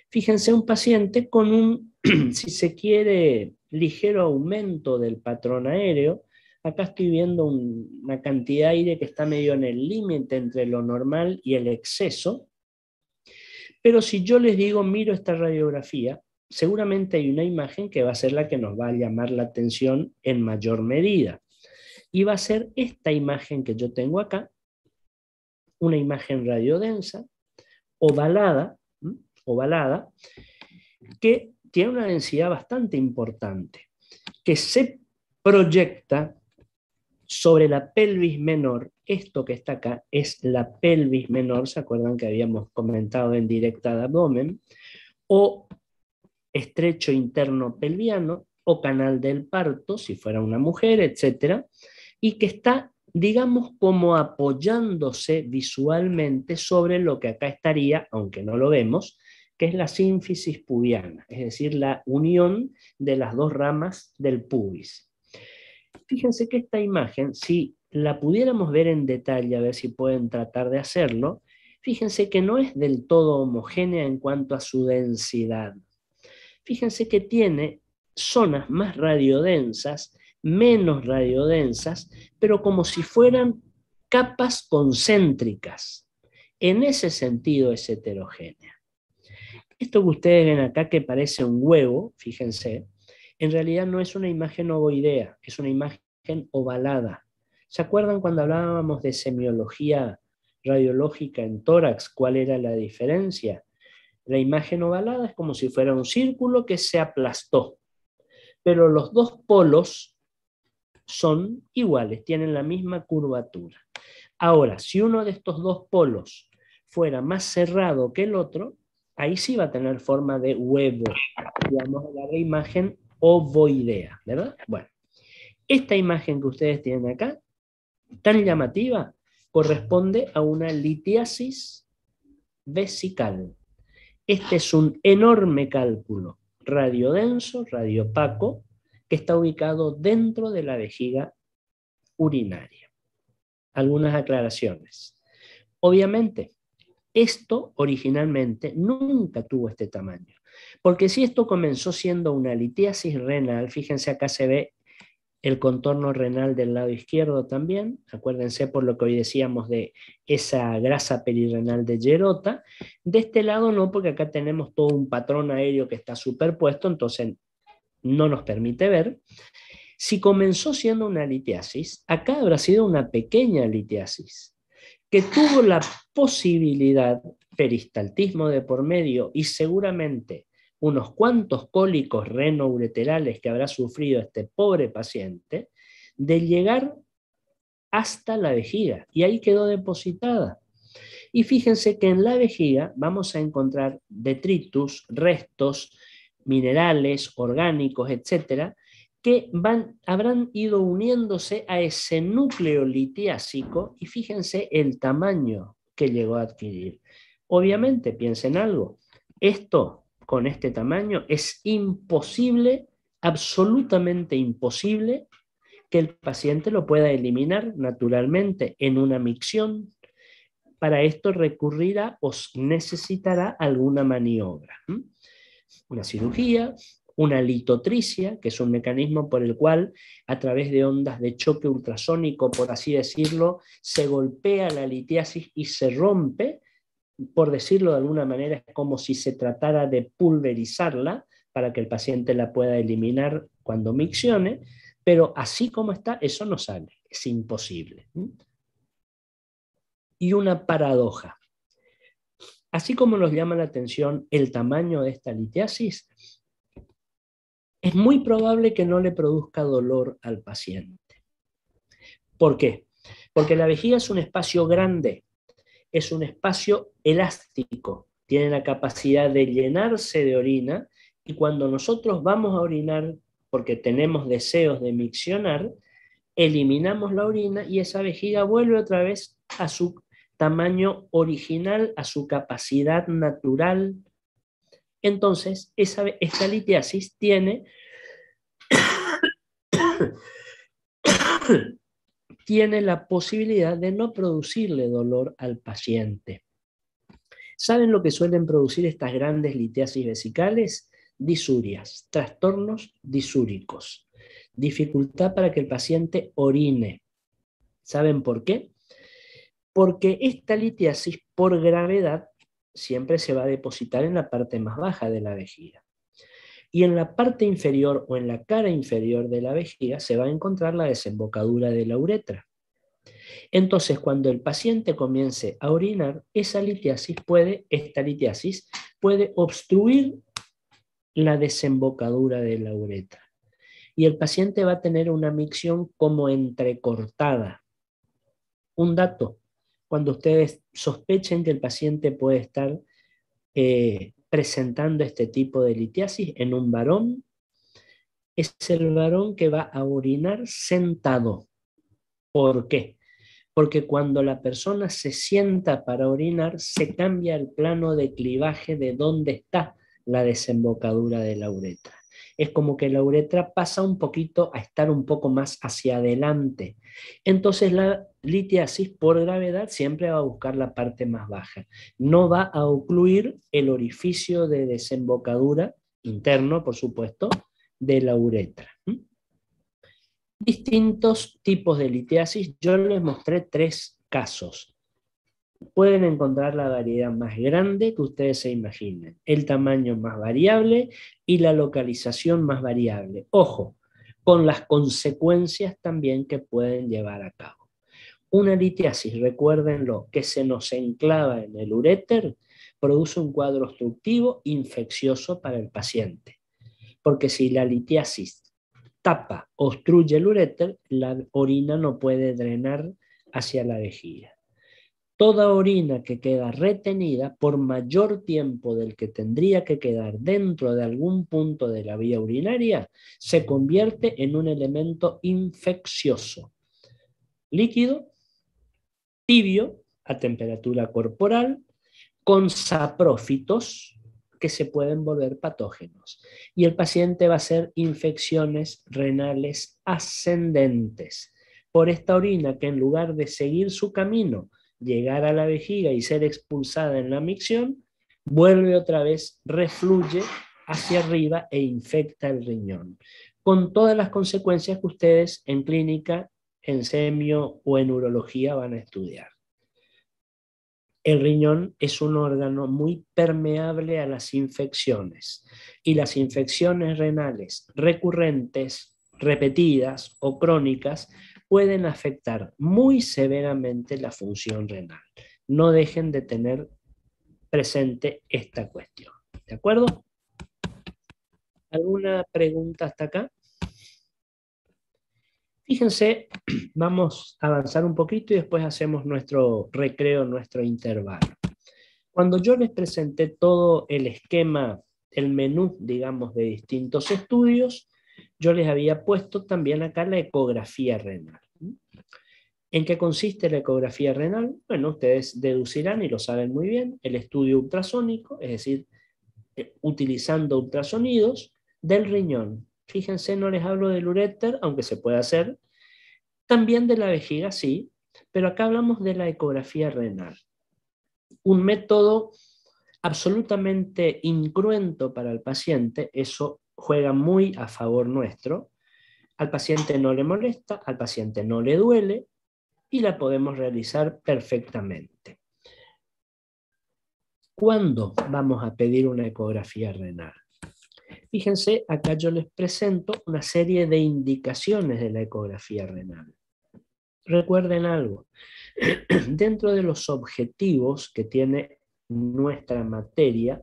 Fíjense, un paciente con un, si se quiere, ligero aumento del patrón aéreo. Acá estoy viendo una cantidad de aire que está medio en el límite entre lo normal y el exceso. Pero si yo les digo, miro esta radiografía, seguramente hay una imagen que va a ser la que nos va a llamar la atención en mayor medida. Y va a ser esta imagen que yo tengo acá, una imagen radiodensa, ovalada, que tiene una densidad bastante importante, que se proyecta sobre la pelvis menor. Esto que está acá es la pelvis menor, ¿se acuerdan que habíamos comentado en directa de abdomen? O estrecho interno pelviano, o canal del parto, si fuera una mujer, etc. Y que está, digamos, como apoyándose visualmente sobre lo que acá estaría, aunque no lo vemos, que es la sínfisis pubiana, es decir, la unión de las dos ramas del pubis. Fíjense que esta imagen, si la pudiéramos ver en detalle, a ver si pueden tratar de hacerlo, fíjense que no es del todo homogénea en cuanto a su densidad. Fíjense que tiene zonas más radiodensas, menos radiodensas, pero como si fueran capas concéntricas. En ese sentido es heterogénea. Esto que ustedes ven acá que parece un huevo, fíjense, en realidad no es una imagen ovoidea, es una imagen ovalada. ¿Se acuerdan cuando hablábamos de semiología radiológica en tórax? ¿Cuál era la diferencia? La imagen ovalada es como si fuera un círculo que se aplastó, pero los dos polos son iguales, tienen la misma curvatura. Ahora, si uno de estos dos polos fuera más cerrado que el otro, ahí sí va a tener forma de huevo, digamos, la imagen ovoidea, ¿verdad? Bueno, esta imagen que ustedes tienen acá, tan llamativa, corresponde a una litiasis vesical. Este es un enorme cálculo radiodenso, radiopaco, que está ubicado dentro de la vejiga urinaria. Algunas aclaraciones. Obviamente, esto originalmente nunca tuvo este tamaño, porque si esto comenzó siendo una litiasis renal, fíjense acá se ve el contorno renal del lado izquierdo también, acuérdense por lo que hoy decíamos de esa grasa perirenal de Gerota, de este lado no, porque acá tenemos todo un patrón aéreo que está superpuesto, entonces no nos permite ver. Si comenzó siendo una litiasis, acá habrá sido una pequeña litiasis, que tuvo la posibilidad, peristaltismo de por medio y seguramente unos cuantos cólicos renoureterales que habrá sufrido este pobre paciente, de llegar hasta la vejiga, y ahí quedó depositada. Y fíjense que en la vejiga vamos a encontrar detritus, restos, minerales, orgánicos, etcétera, que habrán ido uniéndose a ese núcleo litiásico, y fíjense el tamaño que llegó a adquirir. Obviamente, piensen algo, esto con este tamaño es imposible, absolutamente imposible, que el paciente lo pueda eliminar naturalmente en una micción. Para esto recurrirá o necesitará alguna maniobra. Una cirugía, una litotricia, que es un mecanismo por el cual a través de ondas de choque ultrasónico, por así decirlo, se golpea la litiasis y se rompe. Por decirlo de alguna manera, es como si se tratara de pulverizarla para que el paciente la pueda eliminar cuando miccione, pero así como está, eso no sale, es imposible. Y una paradoja. Así como nos llama la atención el tamaño de esta litiasis, es muy probable que no le produzca dolor al paciente. ¿Por qué? Porque la vejiga es un espacio grande, es un espacio elástico, tiene la capacidad de llenarse de orina, y cuando nosotros vamos a orinar, porque tenemos deseos de miccionar, eliminamos la orina y esa vejiga vuelve otra vez a su tamaño original, a su capacidad natural. Entonces, esta litiasis tiene la posibilidad de no producirle dolor al paciente. ¿Saben lo que suelen producir estas grandes litiasis vesicales? Disurias, trastornos disúricos, dificultad para que el paciente orine. ¿Saben por qué? Porque esta litiasis, por gravedad, siempre se va a depositar en la parte más baja de la vejiga. Y en la parte inferior o en la cara inferior de la vejiga se va a encontrar la desembocadura de la uretra. Entonces, cuando el paciente comience a orinar, esta litiasis puede obstruir la desembocadura de la uretra. Y el paciente va a tener una micción como entrecortada. Un dato, cuando ustedes sospechen que el paciente puede estar presentando este tipo de litiasis en un varón, es el varón que va a orinar sentado. ¿Por qué? Porque cuando la persona se sienta para orinar, se cambia el plano de clivaje de dónde está la desembocadura de la uretra. Es como que la uretra pasa un poquito a estar un poco más hacia adelante. Entonces la litiasis por gravedad siempre va a buscar la parte más baja. No va a ocluir el orificio de desembocadura interno, por supuesto, de la uretra. Distintos tipos de litiasis, yo les mostré 3 casos. Pueden encontrar la variedad más grande que ustedes se imaginen, el tamaño más variable y la localización más variable. Ojo, con las consecuencias también que pueden llevar a cabo. Una litiasis, recuérdenlo, que se nos enclava en el uréter, produce un cuadro obstructivo infeccioso para el paciente. Porque si la litiasis tapa, obstruye el uréter, la orina no puede drenar hacia la vejiga. Toda orina que queda retenida por mayor tiempo del que tendría que quedar dentro de algún punto de la vía urinaria se convierte en un elemento infeccioso, líquido, tibio, a temperatura corporal, con saprófitos que se pueden volver patógenos. Y el paciente va a hacer infecciones renales ascendentes por esta orina que en lugar de seguir su camino, llegar a la vejiga y ser expulsada en la micción, vuelve otra vez, refluye hacia arriba e infecta el riñón, con todas las consecuencias que ustedes en clínica, en semio o en urología van a estudiar. El riñón es un órgano muy permeable a las infecciones y las infecciones renales recurrentes, repetidas o crónicas pueden afectar muy severamente la función renal. No dejen de tener presente esta cuestión. ¿De acuerdo? ¿Alguna pregunta hasta acá? Fíjense, vamos a avanzar un poquito y después hacemos nuestro recreo, nuestro intervalo. Cuando yo les presenté todo el esquema, el menú, digamos, de distintos estudios, yo les había puesto también acá la ecografía renal. ¿En qué consiste la ecografía renal? Bueno, ustedes deducirán y lo saben muy bien, el estudio ultrasónico, es decir, utilizando ultrasonidos del riñón. Fíjense, no les hablo del uréter, aunque se puede hacer, también de la vejiga, sí, pero acá hablamos de la ecografía renal. Un método absolutamente incruento para el paciente, eso juega muy a favor nuestro. Al paciente no le molesta, al paciente no le duele y la podemos realizar perfectamente. ¿Cuándo vamos a pedir una ecografía renal? Fíjense, acá yo les presento una serie de indicaciones de la ecografía renal. Recuerden algo, dentro de los objetivos que tiene nuestra materia,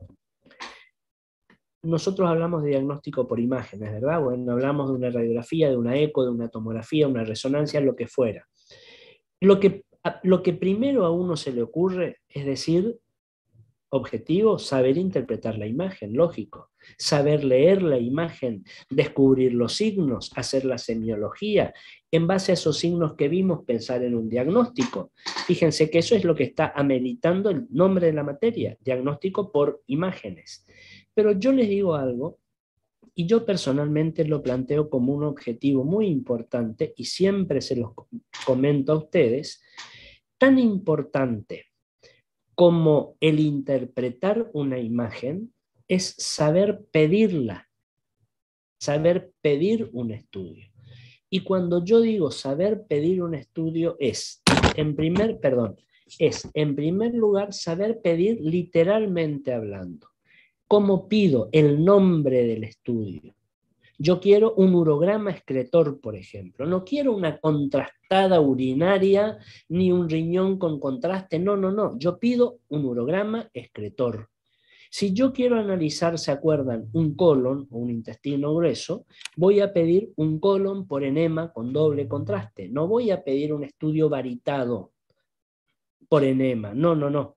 nosotros hablamos de diagnóstico por imágenes, ¿verdad? Bueno, hablamos de una radiografía, de una eco, de una tomografía, una resonancia, lo que fuera. Lo que primero a uno se le ocurre es decir, objetivo, saber interpretar la imagen, lógico. Saber leer la imagen, descubrir los signos, hacer la semiología. En base a esos signos que vimos, pensar en un diagnóstico. Fíjense que eso es lo que está ameritando el nombre de la materia, diagnóstico por imágenes. Pero yo les digo algo, y yo personalmente lo planteo como un objetivo muy importante, y siempre se los comento a ustedes, tan importante como el interpretar una imagen es saber pedirla, saber pedir un estudio. Y cuando yo digo saber pedir un estudio es, en primer lugar, saber pedir literalmente hablando. ¿Cómo pido el nombre del estudio? Yo quiero un urograma excretor, por ejemplo. No quiero una contrastada urinaria ni un riñón con contraste. No, no, no. Yo pido un urograma excretor. Si yo quiero analizar, ¿se acuerdan? Un colon o un intestino grueso, voy a pedir un colon por enema con doble contraste. No voy a pedir un estudio varitado por enema. No, no, no.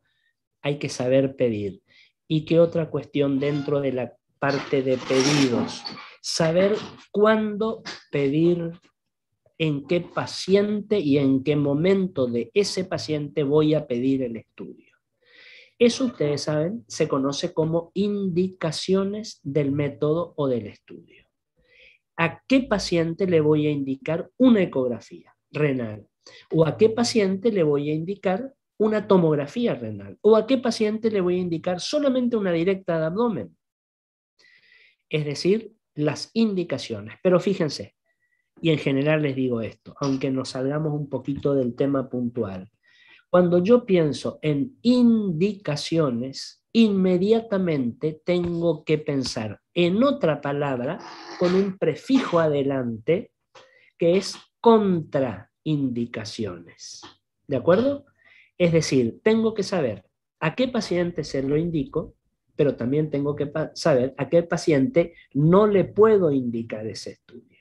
Hay que saber pedir. ¿Y qué otra cuestión dentro de la parte de pedidos? Saber cuándo pedir, en qué paciente y en qué momento de ese paciente voy a pedir el estudio. Eso, ustedes saben, se conoce como indicaciones del método o del estudio. ¿A qué paciente le voy a indicar una ecografía renal? ¿O a qué paciente le voy a indicar una tomografía renal? ¿O a qué paciente le voy a indicar solamente una directa de abdomen? Es decir, las indicaciones. Pero fíjense, y en general les digo esto, aunque nos salgamos un poquito del tema puntual, cuando yo pienso en indicaciones, inmediatamente tengo que pensar en otra palabra con un prefijo adelante que es contraindicaciones. ¿De acuerdo? Es decir, tengo que saber a qué paciente se lo indico, pero también tengo que saber a qué paciente no le puedo indicar ese estudio.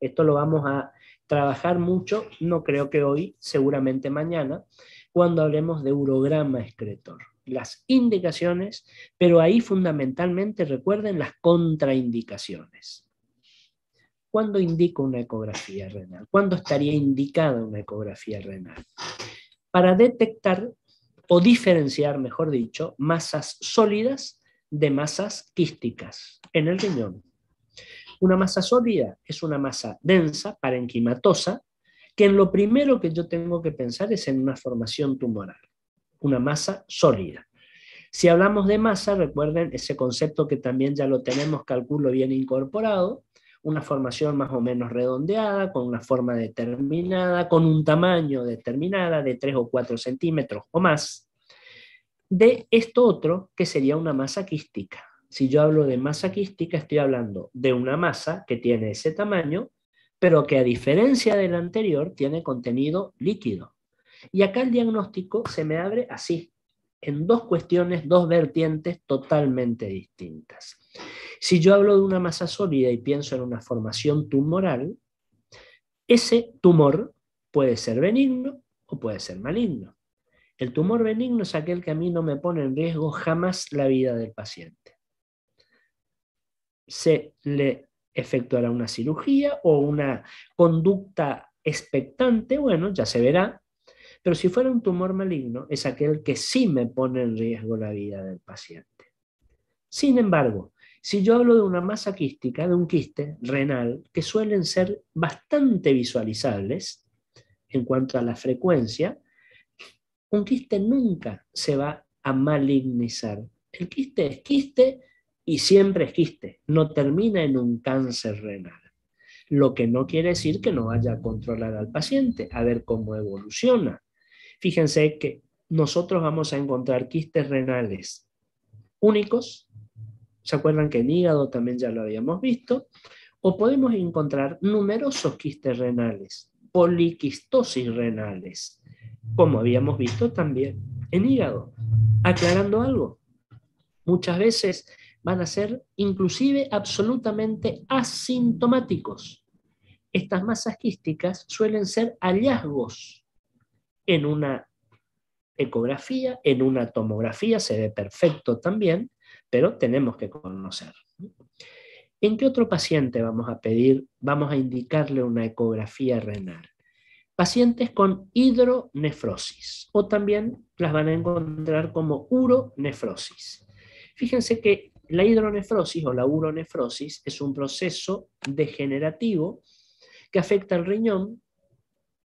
Esto lo vamos a trabajar mucho, no creo que hoy, seguramente mañana, cuando hablemos de urograma excretor. Las indicaciones, pero ahí fundamentalmente recuerden las contraindicaciones. ¿Cuándo indico una ecografía renal? ¿Cuándo estaría indicada una ecografía renal? Para detectar o diferenciar, mejor dicho, masas sólidas de masas quísticas en el riñón. Una masa sólida es una masa densa, parenquimatosa, que en lo primero que yo tengo que pensar es en una formación tumoral, una masa sólida. Si hablamos de masa, recuerden ese concepto que también ya lo tenemos, calculo, bien incorporado, una formación más o menos redondeada, con una forma determinada, con un tamaño determinada de 3 o 4 centímetros o más, de esto otro que sería una masa quística. Si yo hablo de masa quística, estoy hablando de una masa que tiene ese tamaño, pero que a diferencia del anterior tiene contenido líquido. Y acá el diagnóstico se me abre así, en dos cuestiones, dos vertientes totalmente distintas. Si yo hablo de una masa sólida y pienso en una formación tumoral, ese tumor puede ser benigno o puede ser maligno. El tumor benigno es aquel que a mí no me pone en riesgo jamás la vida del paciente. Se le efectuará una cirugía o una conducta expectante, bueno, ya se verá, pero si fuera un tumor maligno es aquel que sí me pone en riesgo la vida del paciente. Sin embargo, si yo hablo de una masa quística, de un quiste renal, que suelen ser bastante visualizables en cuanto a la frecuencia, un quiste nunca se va a malignizar. El quiste es quiste y siempre es quiste, no termina en un cáncer renal. Lo que no quiere decir que no vaya a controlar al paciente, a ver cómo evoluciona. Fíjense que nosotros vamos a encontrar quistes renales únicos, ¿se acuerdan que en hígado también ya lo habíamos visto? O podemos encontrar numerosos quistes renales, poliquistosis renales, como habíamos visto también en hígado. Aclarando algo, muchas veces van a ser inclusive absolutamente asintomáticos. Estas masas quísticas suelen ser hallazgos en una ecografía, en una tomografía, se ve perfecto también, pero tenemos que conocer. ¿En qué otro paciente vamos a indicarle una ecografía renal? Pacientes con hidronefrosis, o también las van a encontrar como uronefrosis. Fíjense que la hidronefrosis o la uronefrosis es un proceso degenerativo que afecta al riñón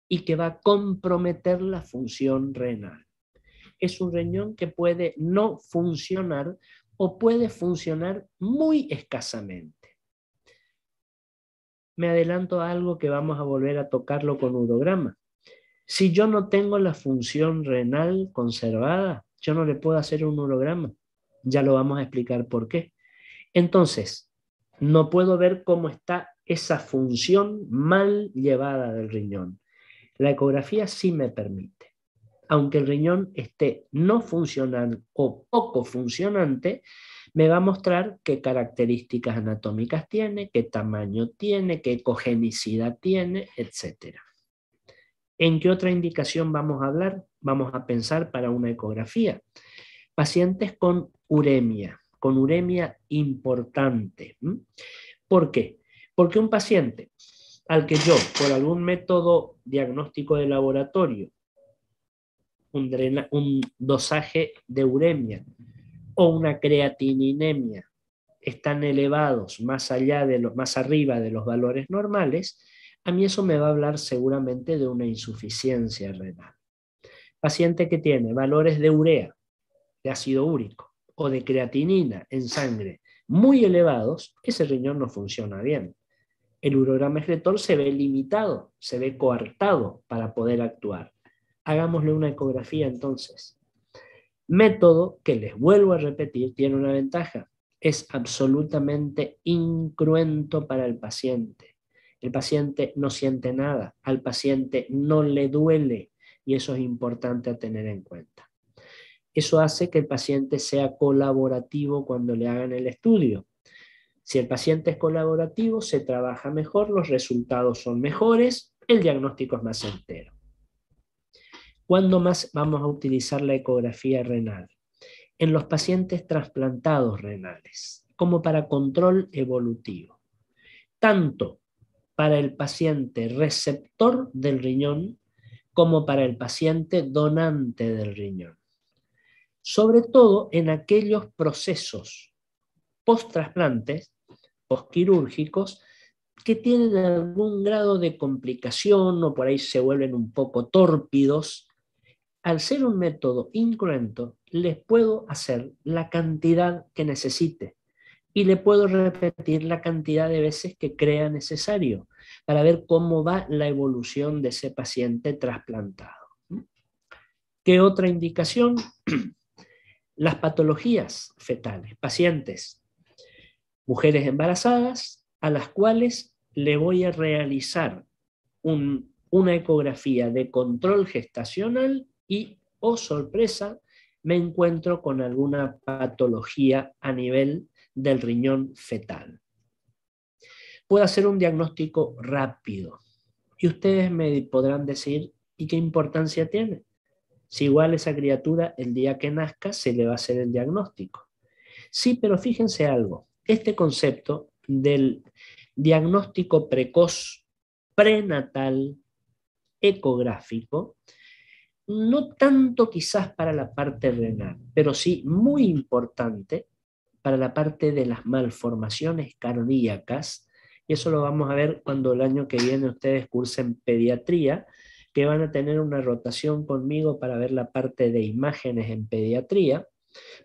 y que va a comprometer la función renal. Es un riñón que puede no funcionar o puede funcionar muy escasamente. Me adelanto a algo que vamos a volver a tocarlo con urograma. Si yo no tengo la función renal conservada, yo no le puedo hacer un urograma. Ya lo vamos a explicar por qué. Entonces, no puedo ver cómo está esa función mal llevada del riñón. La ecografía sí me permite. Aunque el riñón esté no funcional o poco funcionante, me va a mostrar qué características anatómicas tiene, qué tamaño tiene, qué ecogenicidad tiene, etc. ¿En qué otra indicación vamos a hablar? Vamos a pensar para una ecografía. Pacientes con uremia importante. ¿Por qué? Porque un paciente al que yo, por algún método diagnóstico de laboratorio, un dosaje de uremia o una creatininemia están elevados más arriba de los valores normales, a mí eso me va a hablar seguramente de una insuficiencia renal. Paciente que tiene valores de urea, de ácido úrico o de creatinina en sangre muy elevados, ese riñón no funciona bien. El urograma excretor se ve limitado, se ve coartado para poder actuar. Hagámosle una ecografía entonces. Método que, les vuelvo a repetir, tiene una ventaja. Es absolutamente incruento para el paciente. El paciente no siente nada, al paciente no le duele y eso es importante a tener en cuenta. Eso hace que el paciente sea colaborativo cuando le hagan el estudio. Si el paciente es colaborativo, se trabaja mejor, los resultados son mejores, el diagnóstico es más entero. ¿Cuándo más vamos a utilizar la ecografía renal? En los pacientes trasplantados renales, como para control evolutivo. Tanto para el paciente receptor del riñón como para el paciente donante del riñón. Sobre todo en aquellos procesos post-trasplantes, postquirúrgicos, que tienen algún grado de complicación o por ahí se vuelven un poco tórpidos. Al ser un método incruento, les puedo hacer la cantidad que necesite y le puedo repetir la cantidad de veces que crea necesario para ver cómo va la evolución de ese paciente trasplantado. ¿Qué otra indicación? Las patologías fetales, pacientes, mujeres embarazadas, a las cuales le voy a realizar una ecografía de control gestacional y, oh sorpresa, me encuentro con alguna patología a nivel del riñón fetal. Puedo hacer un diagnóstico rápido y ustedes me podrán decir, ¿y qué importancia tiene? Si igual esa criatura el día que nazca se le va a hacer el diagnóstico. Sí, pero fíjense algo, este concepto del diagnóstico precoz prenatal ecográfico, no tanto quizás para la parte renal, pero sí muy importante para la parte de las malformaciones cardíacas, y eso lo vamos a ver cuando el año que viene ustedes cursen pediatría, que van a tener una rotación conmigo para ver la parte de imágenes en pediatría.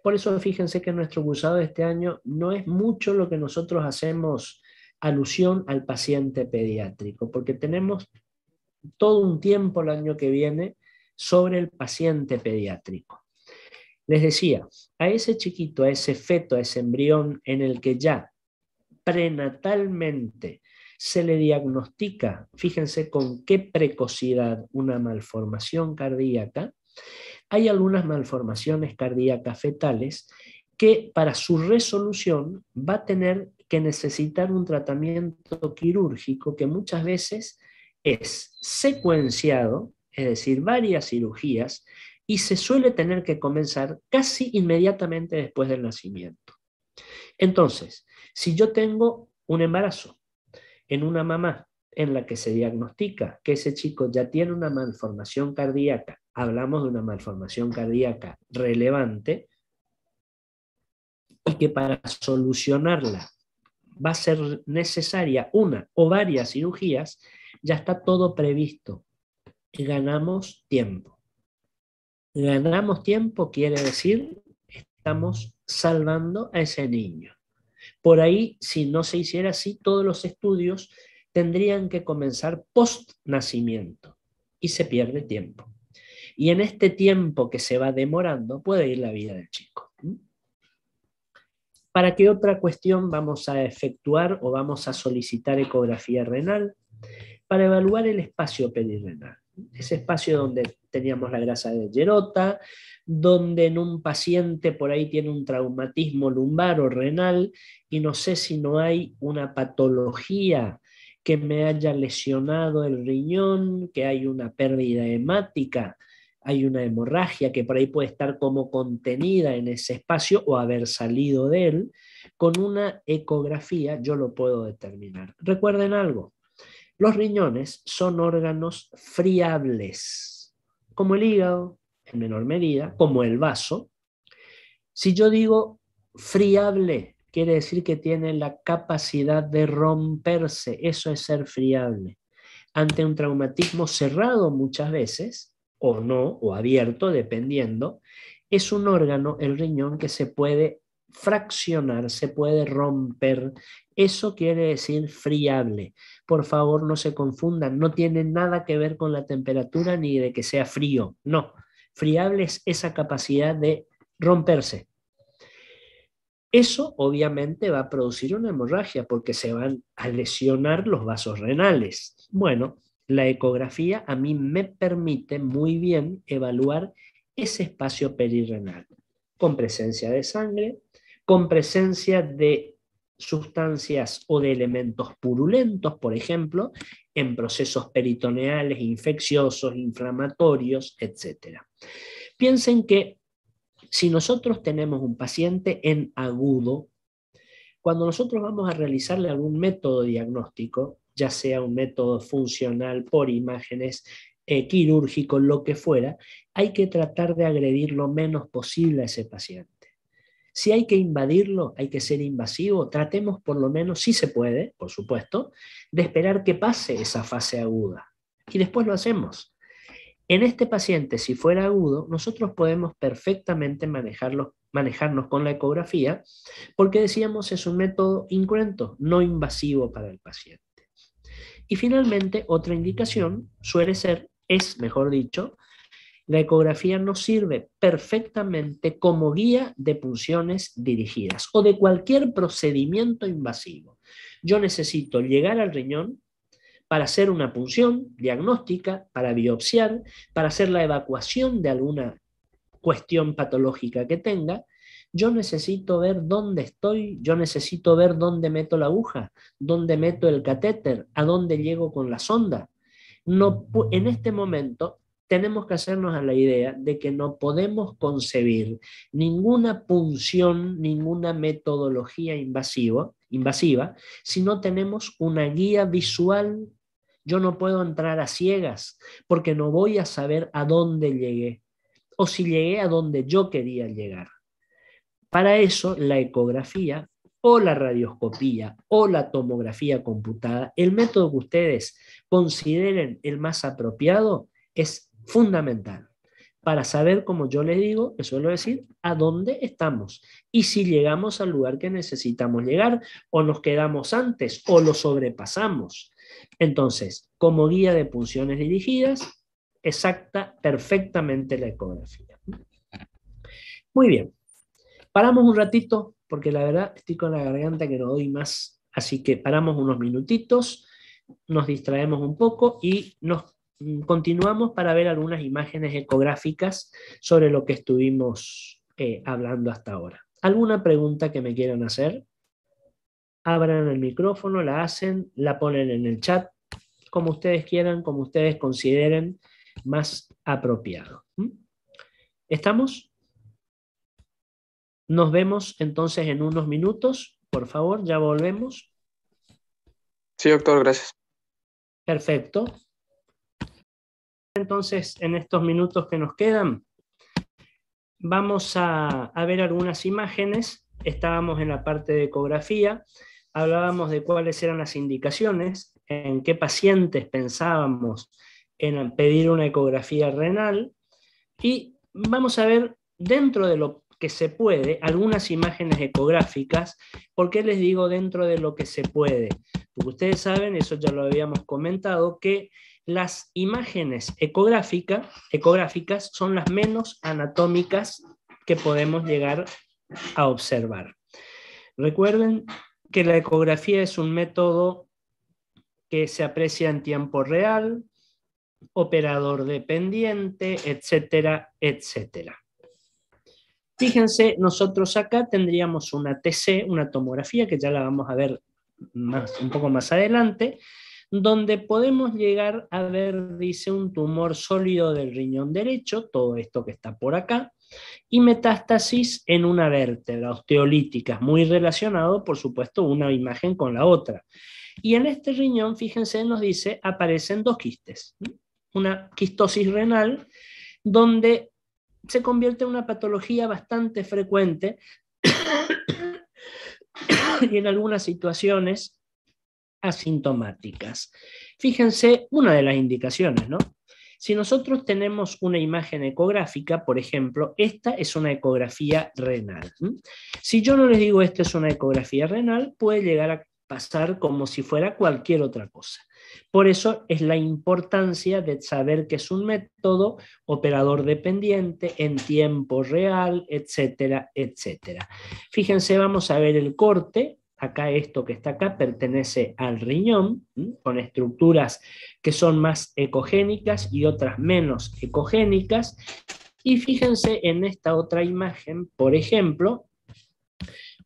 Por eso fíjense que nuestro cursado de este año no es mucho lo que nosotros hacemos alusión al paciente pediátrico, porque tenemos todo un tiempo el año que viene sobre el paciente pediátrico. Les decía, a ese chiquito, a ese feto, a ese embrión en el que ya prenatalmente se le diagnostica, fíjense con qué precocidad, una malformación cardíaca, hay algunas malformaciones cardíacas fetales que para su resolución va a tener que necesitar un tratamiento quirúrgico que muchas veces es secuenciado, es decir, varias cirugías, y se suele tener que comenzar casi inmediatamente después del nacimiento. Entonces, si yo tengo un embarazo en una mamá en la que se diagnostica que ese chico ya tiene una malformación cardíaca, hablamos de una malformación cardíaca relevante, y que para solucionarla va a ser necesaria una o varias cirugías, ya está todo previsto. Ganamos tiempo. Ganamos tiempo quiere decir estamos salvando a ese niño. Por ahí, si no se hiciera así, todos los estudios tendrían que comenzar post-nacimiento y se pierde tiempo. Y en este tiempo que se va demorando puede ir la vida del chico. ¿Para qué otra cuestión vamos a efectuar o vamos a solicitar ecografía renal? Para evaluar el espacio perirrenal. Ese espacio donde teníamos la grasa de Gerota, donde en un paciente por ahí tiene un traumatismo lumbar o renal y no sé si no hay una patología que me haya lesionado el riñón, que hay una pérdida hemática, hay una hemorragia que por ahí puede estar como contenida en ese espacio o haber salido de él. Con una ecografía yo lo puedo determinar. Recuerden algo, los riñones son órganos friables, como el hígado, en menor medida, como el vaso. Si yo digo friable, quiere decir que tiene la capacidad de romperse, eso es ser friable. Ante un traumatismo cerrado muchas veces, o no, o abierto, dependiendo, es un órgano, el riñón, que se puede fraccionar, se puede romper. Eso quiere decir friable. Por favor, no se confundan, no tiene nada que ver con la temperatura ni de que sea frío, no. Friable es esa capacidad de romperse. Eso obviamente va a producir una hemorragia porque se van a lesionar los vasos renales. Bueno, la ecografía a mí me permite muy bien evaluar ese espacio perirrenal, con presencia de sangre, con presencia de sustancias o de elementos purulentos, por ejemplo, en procesos peritoneales, infecciosos, inflamatorios, etc. Piensen que si nosotros tenemos un paciente en agudo, cuando nosotros vamos a realizarle algún método diagnóstico, ya sea un método funcional por imágenes, quirúrgico, lo que fuera, hay que tratar de agredir lo menos posible a ese paciente. Si hay que invadirlo, hay que ser invasivo, tratemos por lo menos, si se puede, por supuesto, de esperar que pase esa fase aguda. Y después lo hacemos. En este paciente, si fuera agudo, nosotros podemos perfectamente manejarnos con la ecografía, porque decíamos es un método incruento, no invasivo para el paciente. Y finalmente, otra indicación es, mejor dicho, la ecografía nos sirve perfectamente como guía de punciones dirigidas o de cualquier procedimiento invasivo. Yo necesito llegar al riñón para hacer una punción diagnóstica, para biopsiar, para hacer la evacuación de alguna cuestión patológica que tenga. Yo necesito ver dónde estoy, yo necesito ver dónde meto la aguja, dónde meto el catéter, a dónde llego con la sonda. No, en este momento tenemos que hacernos a la idea de que no podemos concebir ninguna punción, ninguna metodología invasiva, si no tenemos una guía visual. Yo no puedo entrar a ciegas porque no voy a saber a dónde llegué o si llegué a donde yo quería llegar. Para eso, la ecografía o la radioscopía o la tomografía computada, el método que ustedes consideren el más apropiado, es fundamental para saber, como yo les digo, que suelo decir, a dónde estamos y si llegamos al lugar que necesitamos llegar o nos quedamos antes o lo sobrepasamos. Entonces, como guía de punciones dirigidas, perfectamente la ecografía. Muy bien. Paramos un ratito, porque la verdad estoy con la garganta que no doy más, así que paramos unos minutitos, nos distraemos un poco y nos continuamos para ver algunas imágenes ecográficas sobre lo que estuvimos hablando hasta ahora. ¿Alguna pregunta que me quieran hacer? Abran el micrófono, la hacen, la ponen en el chat, como ustedes quieran, como ustedes consideren más apropiado. ¿Estamos? Nos vemos entonces en unos minutos, por favor, ya volvemos. Sí, doctor, gracias. Perfecto. Entonces, en estos minutos que nos quedan, vamos a ver algunas imágenes. Estábamos en la parte de ecografía, hablábamos de cuáles eran las indicaciones, en qué pacientes pensábamos en pedir una ecografía renal, y vamos a ver dentro de lo que se puede, algunas imágenes ecográficas. ¿Por qué les digo dentro de lo que se puede? Porque ustedes saben, eso ya lo habíamos comentado, que las imágenes ecográficas son las menos anatómicas que podemos llegar a observar. Recuerden que la ecografía es un método que se aprecia en tiempo real, operador dependiente, etcétera, etcétera. Fíjense, nosotros acá tendríamos una TC, una tomografía, que ya la vamos a ver un poco más adelante, donde podemos llegar a ver, dice, un tumor sólido del riñón derecho, todo esto que está por acá, y metástasis en una vértebra osteolítica, muy relacionado, por supuesto, una imagen con la otra. Y en este riñón, fíjense, nos dice, aparecen dos quistes, una quistosis renal, donde se convierte en una patología bastante frecuente y en algunas situaciones asintomáticas. Fíjense una de las indicaciones, ¿no? Si nosotros tenemos una imagen ecográfica, por ejemplo, esta es una ecografía renal. Si yo no les digo esta es una ecografía renal, puede llegar a pasar como si fuera cualquier otra cosa. Por eso es la importancia de saber que es un método operador dependiente en tiempo real, etcétera, etcétera. Fíjense, vamos a ver el corte. Acá esto que está acá pertenece al riñón, con estructuras que son más ecogénicas y otras menos ecogénicas. Y fíjense en esta otra imagen, por ejemplo,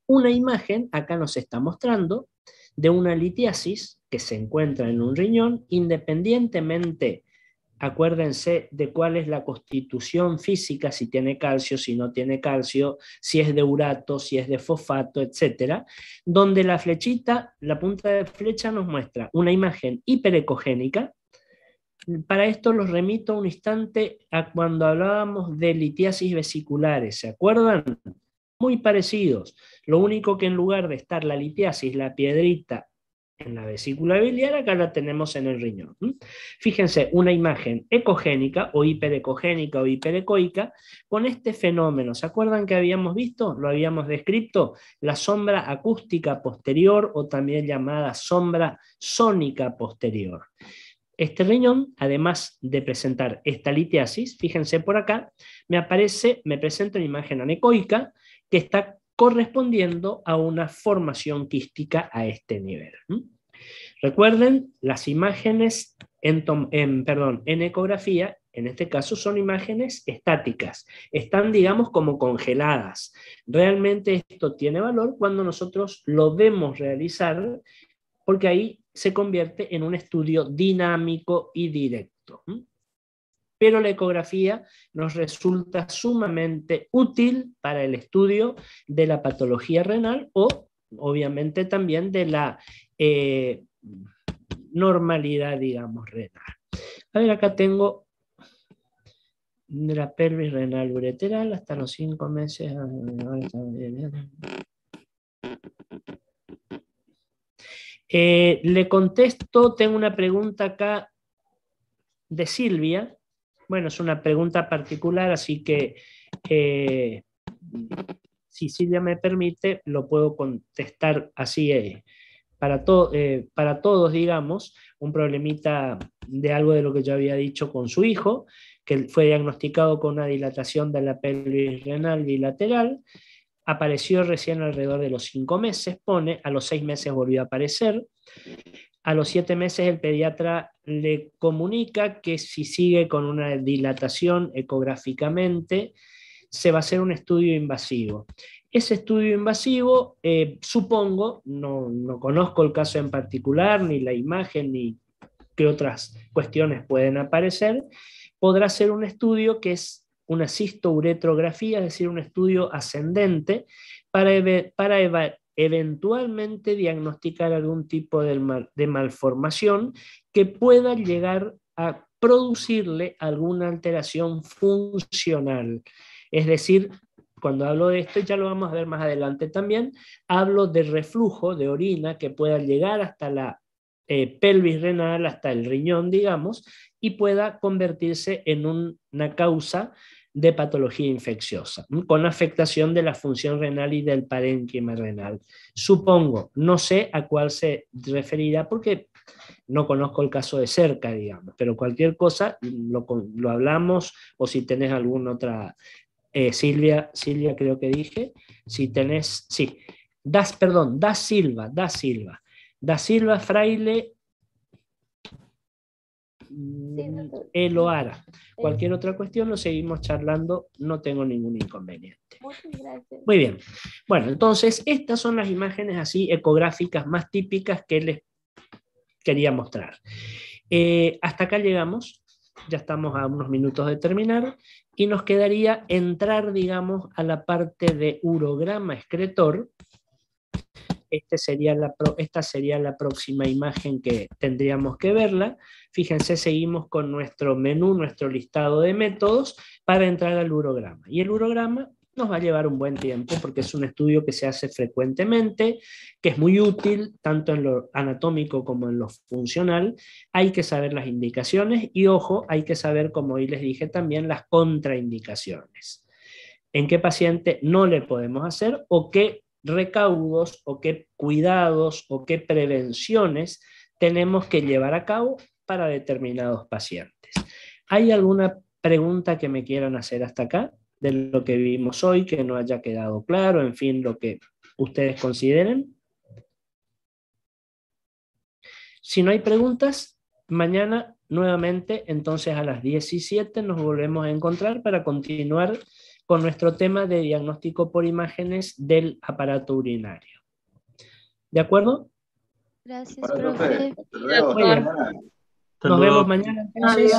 Una imagen acá nos está mostrando de una litiasis que se encuentra en un riñón, independientemente, acuérdense de cuál es la constitución física, si tiene calcio, si no tiene calcio, si es de urato, si es de fosfato, etcétera, donde la flechita, la punta de flecha nos muestra una imagen hiperecogénica. Para esto los remito un instante a cuando hablábamos de litiasis vesiculares, ¿se acuerdan? Muy parecidos. Lo único que en lugar de estar la litiasis, la piedrita en la vesícula biliar, acá la tenemos en el riñón. Fíjense, una imagen ecogénica o hiperecogénica o hiperecoica con este fenómeno. ¿Se acuerdan que habíamos visto? Lo habíamos descrito, la sombra acústica posterior o también llamada sombra sónica posterior. Este riñón, además de presentar esta litiasis, fíjense por acá, me presenta una imagen anecoica que está correspondiendo a una formación quística a este nivel. Recuerden, las imágenes en ecografía, en este caso son imágenes estáticas, están, digamos, como congeladas. Realmente esto tiene valor cuando nosotros lo vemos realizar, porque ahí se convierte en un estudio dinámico y directo. Pero la ecografía nos resulta sumamente útil para el estudio de la patología renal o, obviamente, también de la normalidad, digamos, renal. A ver, acá tengo de la pelvis renal ureteral hasta los 5 meses. Le contesto, tengo una pregunta acá de Silvia. Bueno, es una pregunta particular, así que si Silvia me permite, lo puedo contestar así para todos, digamos, un problemita de algo de lo que yo había dicho con su hijo, que fue diagnosticado con una dilatación de la pelvis renal bilateral. Apareció recién alrededor de los 5 meses, pone, a los 6 meses volvió a aparecer. A los 7 meses el pediatra le comunica que si sigue con una dilatación ecográficamente, se va a hacer un estudio invasivo. Ese estudio invasivo, supongo, no conozco el caso en particular, ni la imagen, ni qué otras cuestiones pueden aparecer, podrá ser un estudio que es una cistouretrografía, es decir, un estudio ascendente para eventualmente diagnosticar algún tipo de malformación que pueda llegar a producirle alguna alteración funcional. Es decir, cuando hablo de esto, ya lo vamos a ver más adelante también, hablo de reflujo de orina que pueda llegar hasta la pelvis renal, hasta el riñón, digamos, y pueda convertirse en una causa de patología infecciosa, con afectación de la función renal y del parénquima renal. Supongo, no sé a cuál se referirá porque no conozco el caso de cerca, digamos, pero cualquier cosa lo hablamos, o si tenés alguna otra, Silvia creo que dije, si tenés, sí, Da Silva Fraile Eloara. Cualquier otra cuestión lo seguimos charlando, no tengo ningún inconveniente. Muchas gracias. Muy bien. Bueno, entonces estas son las imágenes así ecográficas más típicas que les quería mostrar. Hasta acá llegamos, ya estamos a unos minutos de terminar, y nos quedaría entrar, digamos, a la parte de urograma excretor. Esta sería la próxima imagen que tendríamos que verla. Fíjense, seguimos con nuestro menú, nuestro listado de métodos para entrar al urograma. Y el urograma nos va a llevar un buen tiempo porque es un estudio que se hace frecuentemente, que es muy útil tanto en lo anatómico como en lo funcional. Hay que saber las indicaciones y, ojo, hay que saber, como hoy les dije también, las contraindicaciones. En qué paciente no le podemos hacer o qué recaudos o qué cuidados o qué prevenciones tenemos que llevar a cabo para determinados pacientes. ¿Hay alguna pregunta que me quieran hacer hasta acá de lo que vimos hoy que no haya quedado claro? En fin, lo que ustedes consideren. Si no hay preguntas, mañana nuevamente, entonces a las 17 nos volvemos a encontrar para continuar con nuestro tema de diagnóstico por imágenes del aparato urinario. ¿De acuerdo? Gracias, profe. Muy bien. Nos vemos mañana entonces.